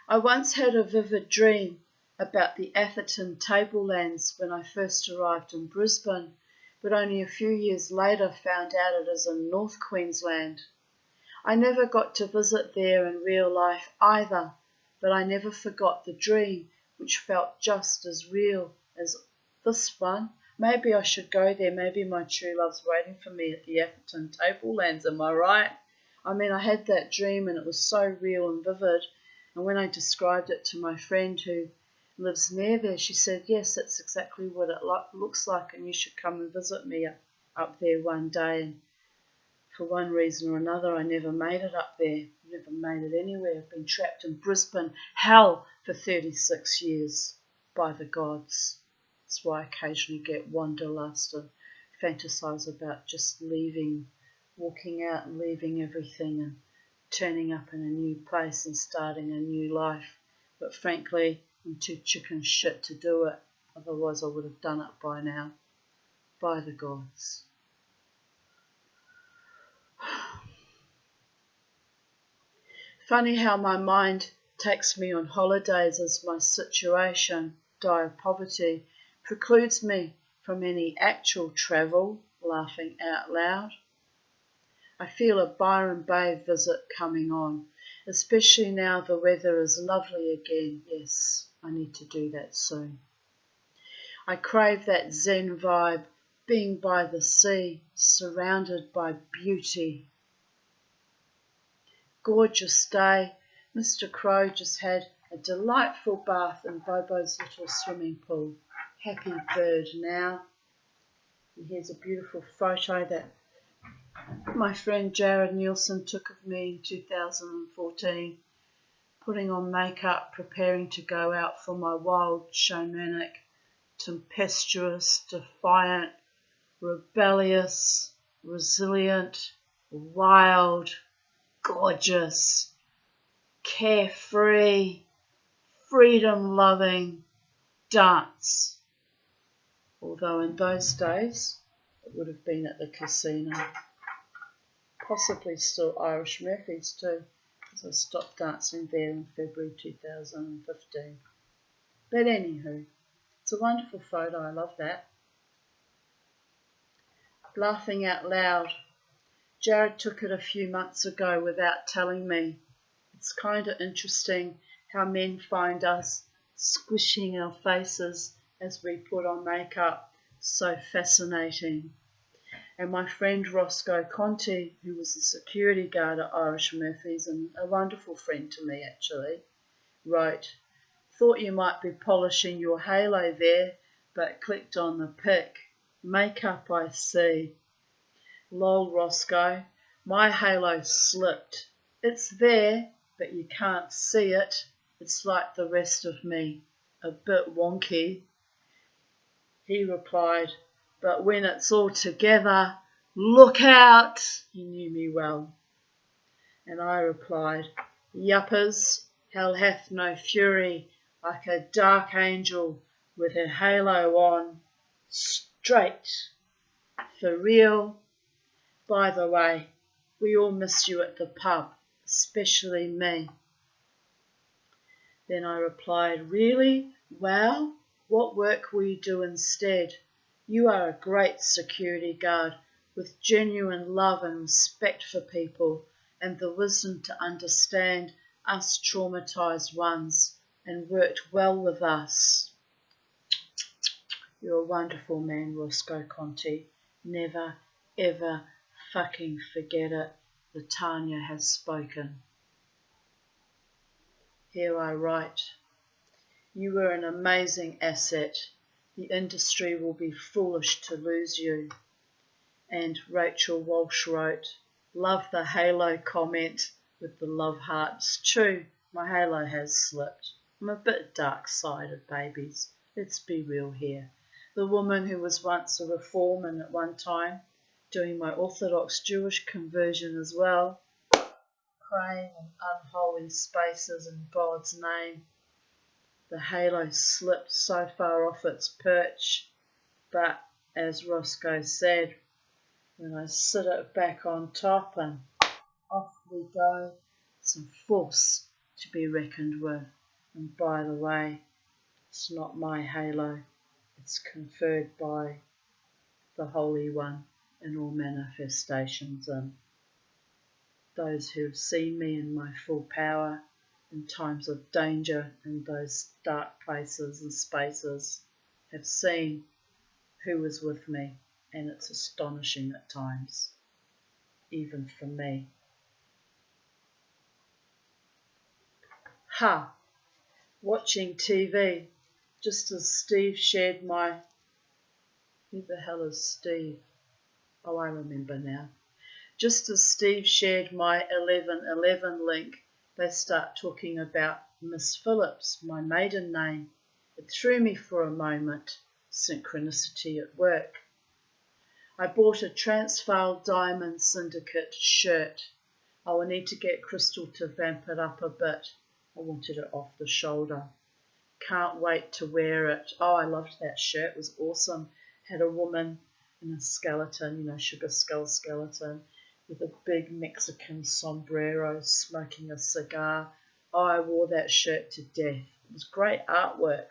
I once had a vivid dream about the Atherton Tablelands when I first arrived in Brisbane, but only a few years later found out it is in North Queensland. I never got to visit there in real life either, but I never forgot the dream, which felt just as real as this one. Maybe I should go there. Maybe my true love's waiting for me at the Atherton Tablelands, am I right? I mean, I had that dream and it was so real and vivid. And when I described it to my friend who lives near there, she said, yes, that's exactly what it looks like, and you should come and visit me up there one day. And for one reason or another, I never made it up there. Never made it anywhere. I've been trapped in Brisbane hell for 36 years by the gods. That's why I occasionally get wanderlust and fantasize about just leaving, walking out and leaving everything and turning up in a new place and starting a new life. But frankly, I'm too chicken shit to do it. Otherwise I would have done it by now. By the gods. Funny how my mind takes me on holidays as my situation, dire poverty, precludes me from any actual travel, laughing out loud. I feel a Byron Bay visit coming on, especially now the weather is lovely again. Yes, I need to do that soon. I crave that Zen vibe, being by the sea, surrounded by beauty. Gorgeous day. Mr. Crow just had a delightful bath in Bobo's little swimming pool. Happy bird now. And here's a beautiful photo that my friend Jared Nielsen took of me in 2014, putting on makeup, preparing to go out for my wild, shamanic, tempestuous, defiant, rebellious, resilient, wild, gorgeous, carefree, freedom-loving dance. Although in those days it would have been at the casino. Possibly still Irish Murphys too, because I stopped dancing there in February 2015. But anywho, it's a wonderful photo, I love that. Laughing out loud. Jared took it a few months ago without telling me. It's kind of interesting how men find us squishing our faces as we put on makeup so fascinating. And my friend Roscoe Conti, who was the security guard at Irish Murphys and a wonderful friend to me actually, wrote, "Thought you might be polishing your halo there, but clicked on the pic. Makeup, I see." Lol, Roscoe, my halo slipped. It's there, but you can't see it. It's like the rest of me, a bit wonky. He replied, "But when it's all together, look out." He knew me well. And I replied, "Yuppers, hell hath no fury, like a dark angel with her halo on. Straight. For real. By the way, we all miss you at the pub, especially me." Then I replied, "Really? Well, what work will you do instead? You are a great security guard with genuine love and respect for people and the wisdom to understand us traumatized ones and worked well with us." You're a wonderful man, Roscoe Conti. Never, ever fucking forget it. The Tanya has spoken. Here I write. You were an amazing asset. The industry will be foolish to lose you. And Rachel Walsh wrote, love the halo comment with the love heart. It's true, my halo has slipped. I'm a bit dark-sided, babies. Let's be real here. The woman who was once a reformer at one time, doing my Orthodox Jewish conversion as well, praying in unholy spaces in God's name. The halo slipped so far off its perch, but as Roscoe said, when I sit it back on top and off we go, it's a force to be reckoned with. And by the way, it's not my halo, it's conferred by the Holy One in all manifestations, and those who have seen me in my full power in times of danger in those dark places and spaces have seen who was with me, and it's astonishing at times, even for me. Watching TV, just as Steve shared my... Who the hell is Steve? Oh, I remember now. Just as Steve shared my 1111 link, they start talking about Miss Phillips, my maiden name. It threw me for a moment. Synchronicity at work. I bought a Transvaal Diamond Syndicate shirt. I will need to get Crystal to vamp it up a bit. I wanted it off the shoulder. Can't wait to wear it. Oh, I loved that shirt. It was awesome. Had a woman in a skeleton, sugar skull skeleton, with a big Mexican sombrero, smoking a cigar. Oh, I wore that shirt to death. It was great artwork.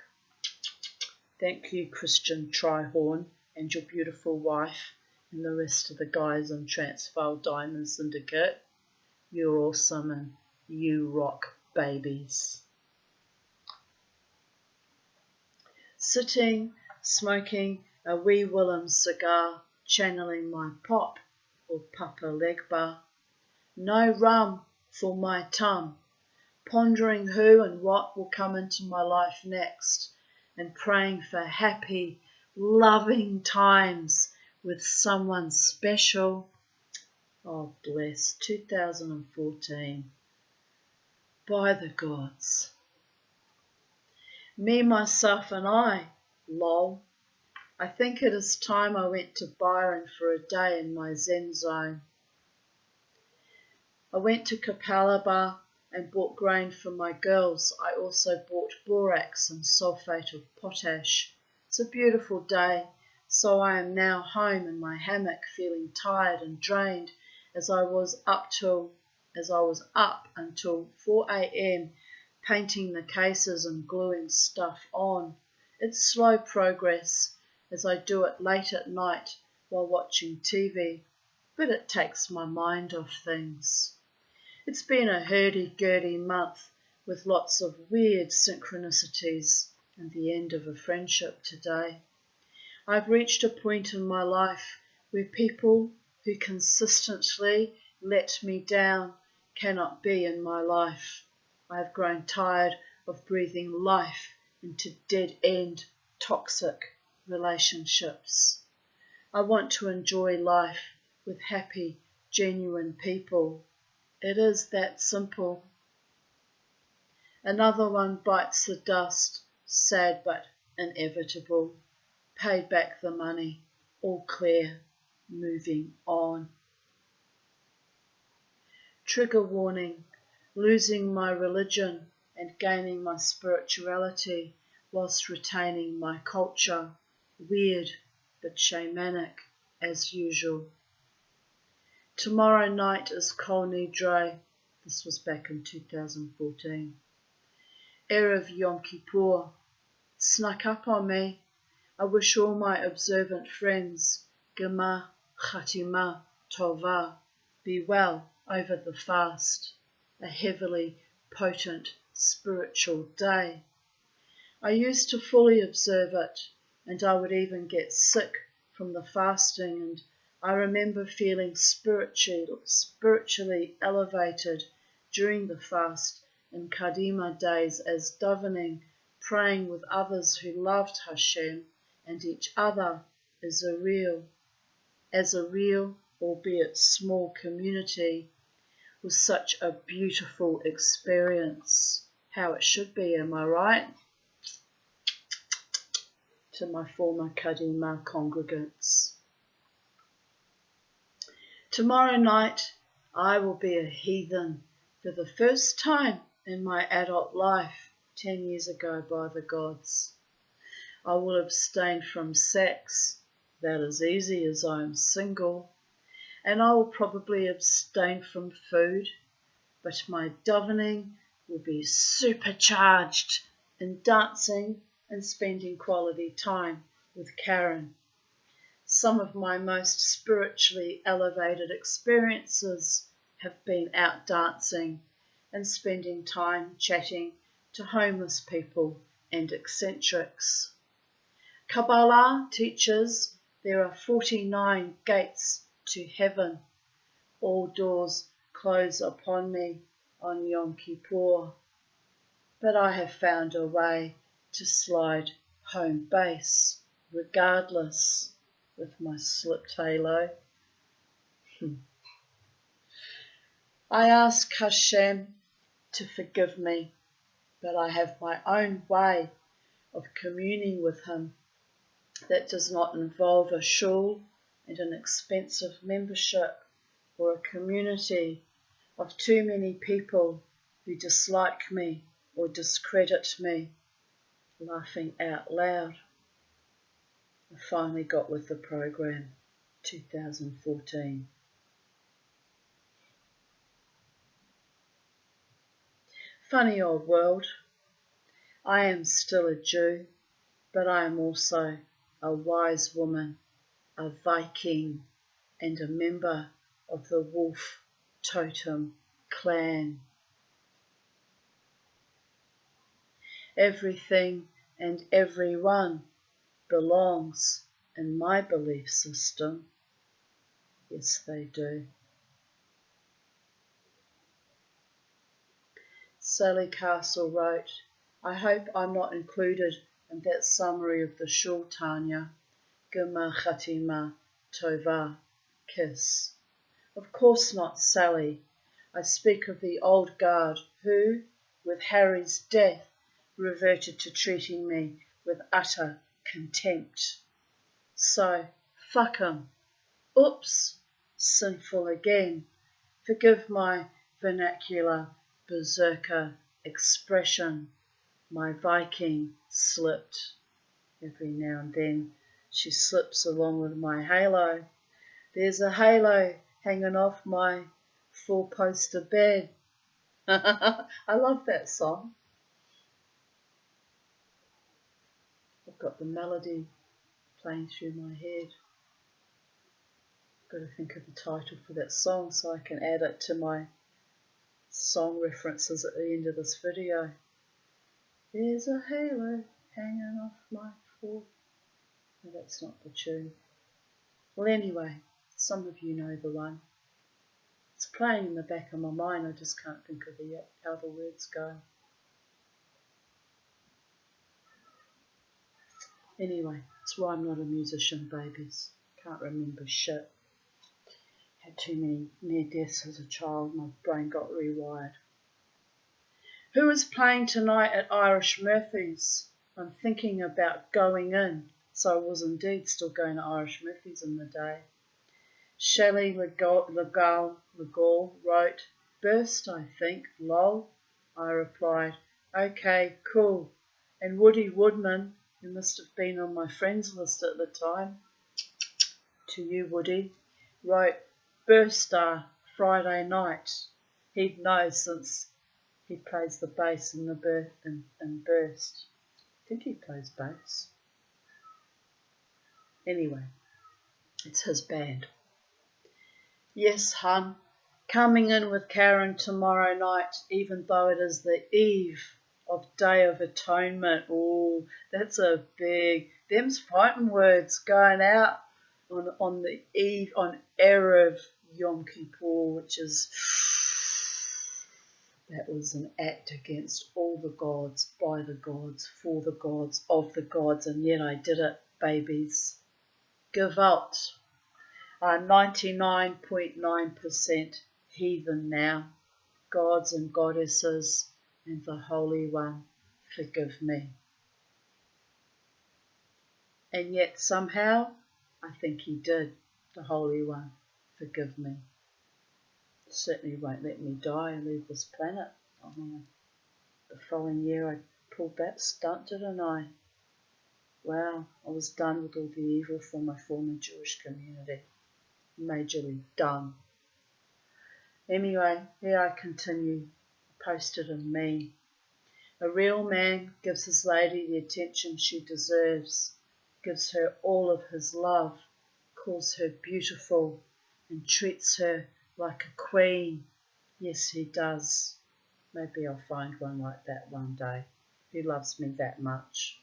Thank you, Christian Trihorn, and your beautiful wife, and the rest of the guys on Transvaal Diamond Syndicate. You're awesome and you rock, babies. Sitting, smoking a wee Willem cigar, channeling my pop or Papa Legba. No rum for my tum, pondering who and what will come into my life next, and praying for happy, loving times with someone special. Oh, bless 2014. By the gods. Me, myself and I, lol. I think it is time I went to Byron for a day in my Zen zone. I went to Kapalaba and bought grain for my girls. I also bought borax and sulfate of potash. It's a beautiful day, so I am now home in my hammock feeling tired and drained as I was up until 4 a.m. painting the cases and gluing stuff on. It's slow progress as I do it late at night while watching TV, but it takes my mind off things. It's been a hurdy-gurdy month with lots of weird synchronicities and the end of a friendship today. I've reached a point in my life where people who consistently let me down cannot be in my life. I have grown tired of breathing life into dead-end, toxic relationships. I want to enjoy life with happy, genuine people. It is that simple. Another one bites the dust, sad but inevitable. Paid back the money, all clear, moving on. Trigger warning, losing my religion and gaining my spirituality whilst retaining my culture. Weird but shamanic as usual. Tomorrow night is Kol Nidre. This was back in 2014. Erev Yom Kippur. Snuck up on me. I wish all my observant friends Gemar Chatima Tova be well over the fast. A heavily potent spiritual day. I used to fully observe it, and I would even get sick from the fasting, and I remember feeling spiritually elevated during the fast in Kadima days as davening, praying with others who loved Hashem and each other as a real, albeit small community, was such a beautiful experience. How it should be, am I right? To my former Kadima congregants. Tomorrow night I will be a heathen for the first time in my adult life, 10 years ago by the gods. I will abstain from sex, that is easy as I am single, and I will probably abstain from food, but my davening will be supercharged in dancing and spending quality time with Karen. Some of my most spiritually elevated experiences have been out dancing and spending time chatting to homeless people and eccentrics. Kabbalah teaches there are 49 gates to heaven. All doors close upon me on Yom Kippur, but I have found a way to slide home base regardless with my slipped halo. I ask Hashem to forgive me, but I have my own way of communing with Him that does not involve a shul and an expensive membership or a community of too many people who dislike me or discredit me, laughing out loud. I finally got with the program, 2014. Funny old world. I am still a Jew, but I am also a wise woman, a Viking, and a member of the Wolf Totem clan. Everything and everyone belongs in my belief system. Yes, they do. Sally Castle wrote, I hope I'm not included in that summary of the Shul Tanya. Gema Chatima Tova. Kiss. Of course not, Sally. I speak of the old guard who, with Harry's death, reverted to treating me with utter contempt. So, fuck him. Oops, sinful again. Forgive my vernacular berserker expression. My Viking slipped. Every now and then she slips along with my halo. There's a halo hanging off my four-poster bed. I love that song. I've got the melody playing through my head. Got to think of the title for that song so I can add it to my song references at the end of this video. There's a halo hanging off my four. No, that's not the tune. Well, anyway, some of you know the one. It's playing in the back of my mind. I just can't think of how the words go. Anyway, that's why I'm not a musician, babies. Can't remember shit. Had too many near deaths as a child. My brain got rewired. Who is playing tonight at Irish Murphy's? I'm thinking about going in. So I was indeed still going to Irish Murphy's in the day. Shelley Legal wrote, burst, I think, lol. I replied, okay, cool. And Woody Woodman, who must have been on my friends list at the time, to you, Woody, wrote, Burstar, Friday night. He'd know since he plays the bass in Burst. I think he plays bass. Anyway, it's his band. Yes, hun, coming in with Karen tomorrow night, even though it is the eve of Day of Atonement. Oh, that's a big them's fighting words going out on the eve, on Erev Yom Kippur, which is, that was an act against all the gods, by the gods, for the gods, of the gods, and yet I did it, babies. Gewalt. 99.9% heathen now, gods and goddesses, and the Holy One, forgive me. And yet somehow, I think he did, the Holy One, forgive me. Certainly won't let me die and leave this planet. The following year I pulled that stunt, didn't I? Wow, I was done with all the evil from my former Jewish community. Majorly done. Anyway, here I continue. I posted a meme. A real man gives his lady the attention she deserves, gives her all of his love, calls her beautiful, and treats her like a queen. Yes, he does. Maybe I'll find one like that one day, who loves me that much.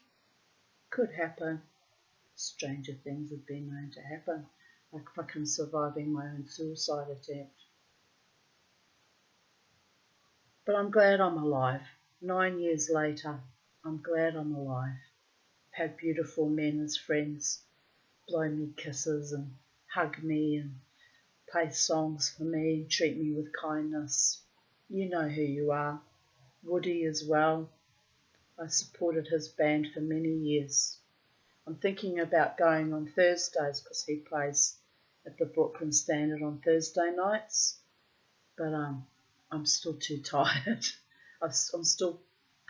Could happen. Stranger things have been known to happen, like fucking surviving my own suicide attempt. But I'm glad I'm alive. 9 years later, I'm glad I'm alive. I've had beautiful men as friends, blow me kisses and hug me and play songs for me and treat me with kindness. You know who you are. Woody as well. I supported his band for many years. I'm thinking about going on Thursdays because he plays at the Brooklyn Standard on Thursday nights. But I'm still too tired. I'm still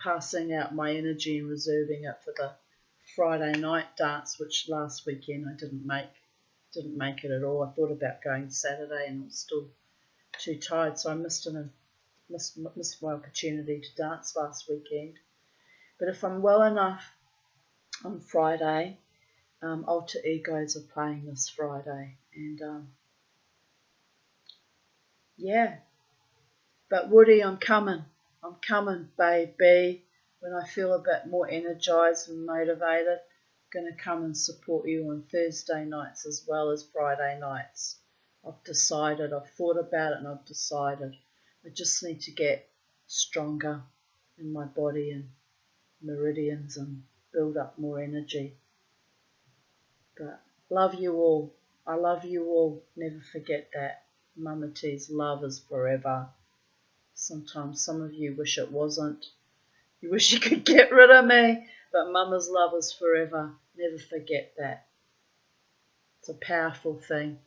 passing out my energy and reserving it for the Friday night dance, which last weekend I didn't make it at all. I thought about going Saturday and I was still too tired, so I missed my opportunity to dance last weekend. But if I'm well enough on Friday, Alter Egos are playing this Friday, and yeah. But Woody, I'm coming, baby. When I feel a bit more energised and motivated, I'm going to come and support you on Thursday nights as well as Friday nights. I've decided, I've thought about it and I've decided. I just need to get stronger in my body and meridians and build up more energy. But love you all. I love you all. Never forget that. Mama T's love is forever. Sometimes some of you wish it wasn't. You wish you could get rid of me, but Mama's love is forever. Never forget that. It's a powerful thing.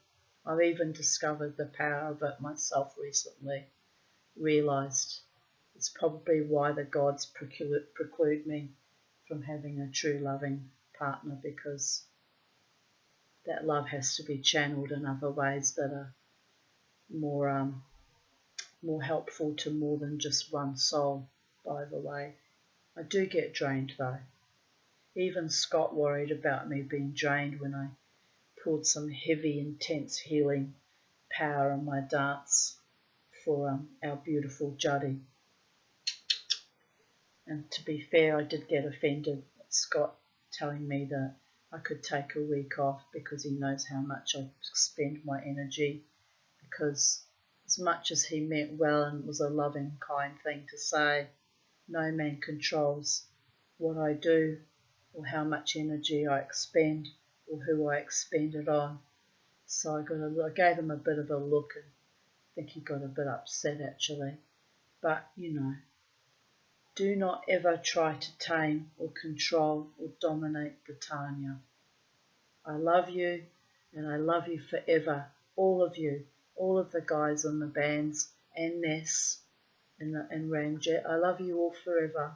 I've even discovered the power of it myself recently. Realised it's probably why the gods preclude me from having a true loving partner, because that love has to be channeled in other ways that are more helpful to more than just one soul, by the way. I do get drained though. Even Scott worried about me being drained when I poured some heavy, intense healing power in my dance for our beautiful Judy. And to be fair, I did get offended at Scott telling me that I could take a week off because he knows how much I expend my energy, because as much as he meant well and was a loving, kind thing to say, no man controls what I do or how much energy I expend or who I expend it on. So I gave him a bit of a look, and I think he got a bit upset actually. But, do not ever try to tame or control or dominate Britannia. I love you, and I love you forever, all of you, all of the guys in the bands, and Ness and Ramjet. I love you all forever.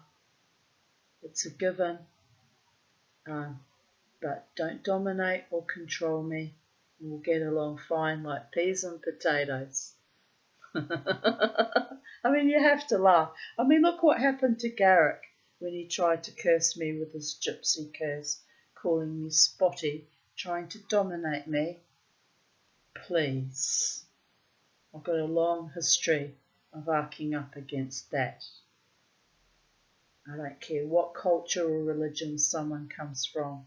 It's a given. But don't dominate or control me, and we'll get along fine like peas and potatoes. I mean, you have to laugh. I mean, look what happened to Garrick when he tried to curse me with his gypsy curse, calling me spotty, trying to dominate me. Please. I've got a long history of arcing up against that. I don't care what culture or religion someone comes from.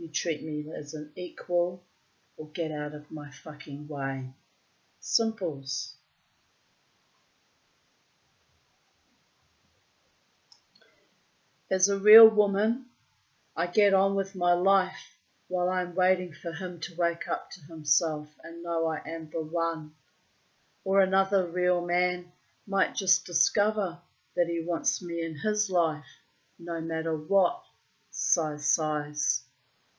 You treat me as an equal or get out of my fucking way. Simples. As a real woman, I get on with my life while I'm waiting for him to wake up to himself and know I am the one. Or another real man might just discover that he wants me in his life, no matter what size.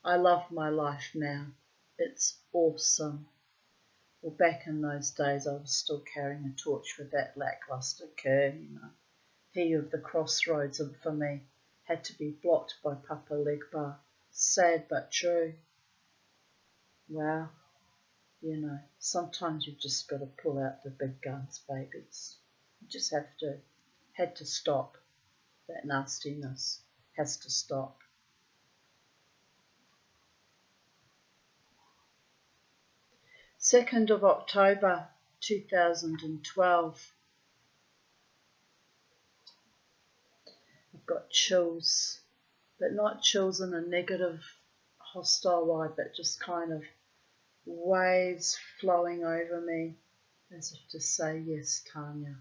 I love my life now. It's awesome. Well, back in those days, I was still carrying a torch with that lackluster Kerr, He of the crossroads, and for me, had to be blocked by Papa Legba. Sad but true. Well, sometimes you've just got to pull out the big guns, babies. You just have to. Had to stop. That nastiness has to stop. Second of October 2012. I've got chills, but not chills in a negative, hostile way, but just kind of waves flowing over me as if to say, yes, Tanya.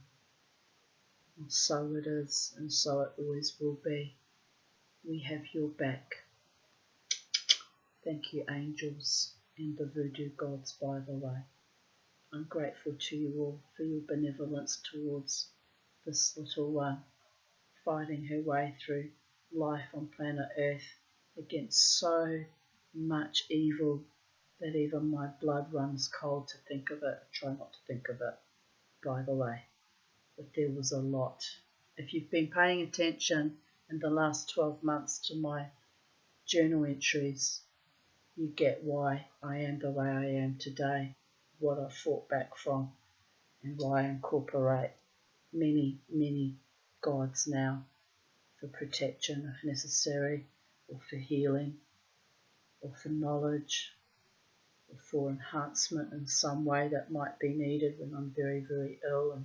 And so it is, and so it always will be. We have your back. Thank you, angels and the voodoo gods, by the way. I'm grateful to you all for your benevolence towards this little one, fighting her way through life on planet Earth against so much evil that even my blood runs cold to think of it. I try not to think of it, by the way. But there was a lot. If you've been paying attention in the last 12 months to my journal entries, you get why I am the way I am today, what I fought back from, and why I incorporate many, many gods now for protection if necessary, or for healing, or for knowledge, or for enhancement in some way that might be needed when I'm very, very ill and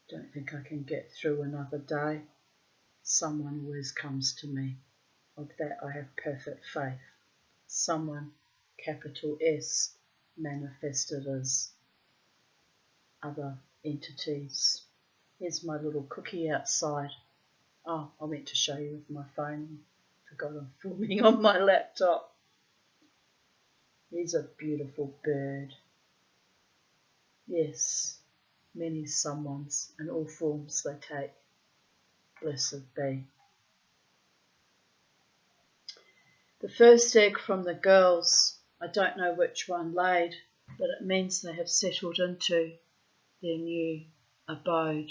don't think I can get through another day. Someone always comes to me. Of that I have perfect faith. Someone, capital S, manifested as other entities. Here's my little cookie outside. Oh, I meant to show you with my phone. Forgot I'm filming on my laptop. He's a beautiful bird. Yes, many someones in all forms they take. Blessed be. The first egg from the girls, I don't know which one laid, but it means they have settled into their new abode.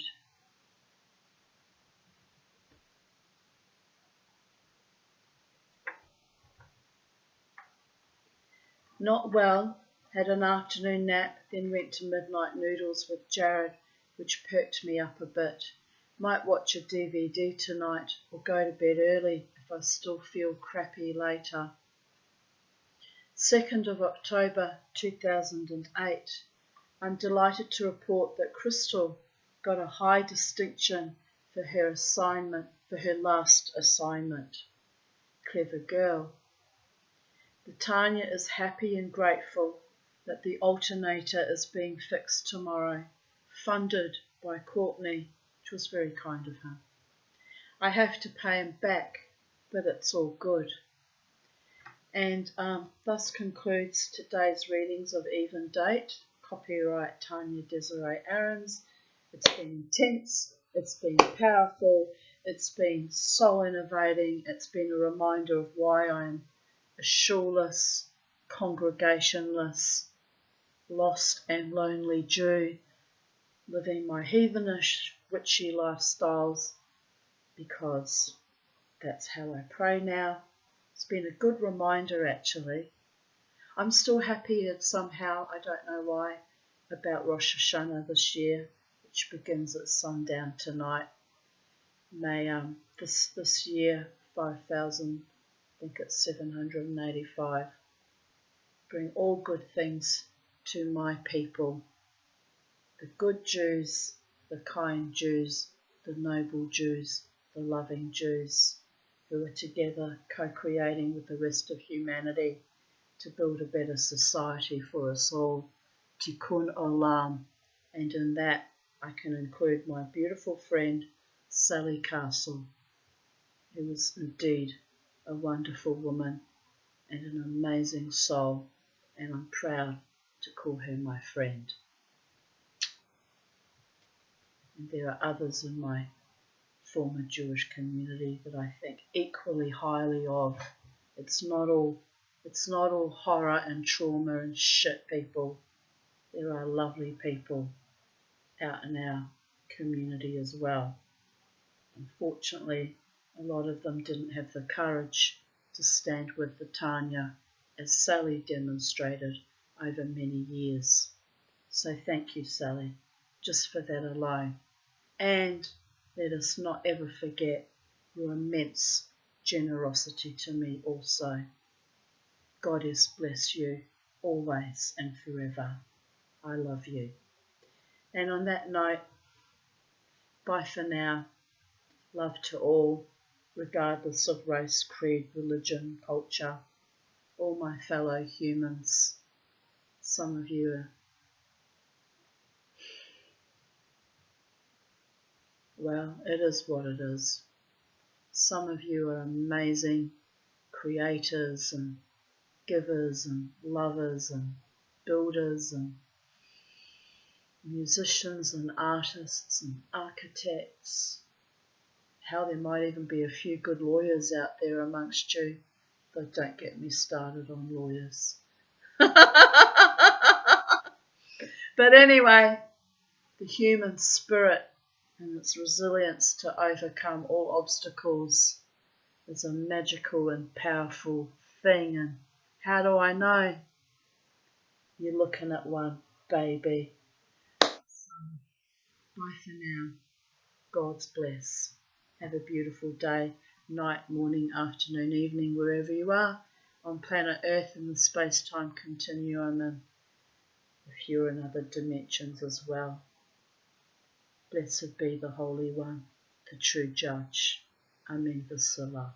Not well, had an afternoon nap, then went to midnight noodles with Jared, which perked me up a bit. Might watch a DVD tonight or go to bed early if I still feel crappy later. 2nd of October 2008. I'm delighted to report that Crystal got a high distinction for her last assignment. Clever girl. The Tanya is happy and grateful that the alternator is being fixed tomorrow, funded by Courtney, which was very kind of him. I have to pay him back, but it's all good. And thus concludes today's readings of Even Date. Copyright Tanya Desiree Aarons. It's been intense, it's been powerful, it's been soul innovating, it's been a reminder of why I'm a shoeless, congregationless, lost and lonely Jew, living my heathenish, witchy lifestyles, because that's how I pray now. It's been a good reminder, actually. I'm still happy somehow, I don't know why, about Rosh Hashanah this year, which begins at sundown tonight. May this year, 5,000, I think it's 785, bring all good things to my people. The good Jews, the kind Jews, the noble Jews, the loving Jews. who are together co-creating with the rest of humanity to build a better society for us all. Tikkun Olam. And in that I can include my beautiful friend Sally Castle, who is indeed a wonderful woman and an amazing soul, and I'm proud to call her my friend. And there are others in my former Jewish community that I think equally highly of. It's not all horror and trauma and shit people. There are lovely people out in our community as well. Unfortunately, a lot of them didn't have the courage to stand with the Tanya as Sally demonstrated over many years. So thank you, Sally, just for that alone. And let us not ever forget your immense generosity to me also. Goddess bless you always and forever. I love you. And on that note, bye for now. Love to all, regardless of race, creed, religion, culture, all my fellow humans. Some of you are, well, it is what it is. Some of you are amazing creators and givers and lovers and builders and musicians and artists and architects. Hell, there might even be a few good lawyers out there amongst you, but don't get me started on lawyers. But anyway, the human spirit and its resilience to overcome all obstacles is a magical and powerful thing. And how do I know? You're looking at one, baby. Bye for now. God's bless. Have a beautiful day, night, morning, afternoon, evening, wherever you are on planet Earth in the space-time continuum, and if you're in other dimensions as well. Blessed be the Holy One, the true Judge. Amen. V'Salah.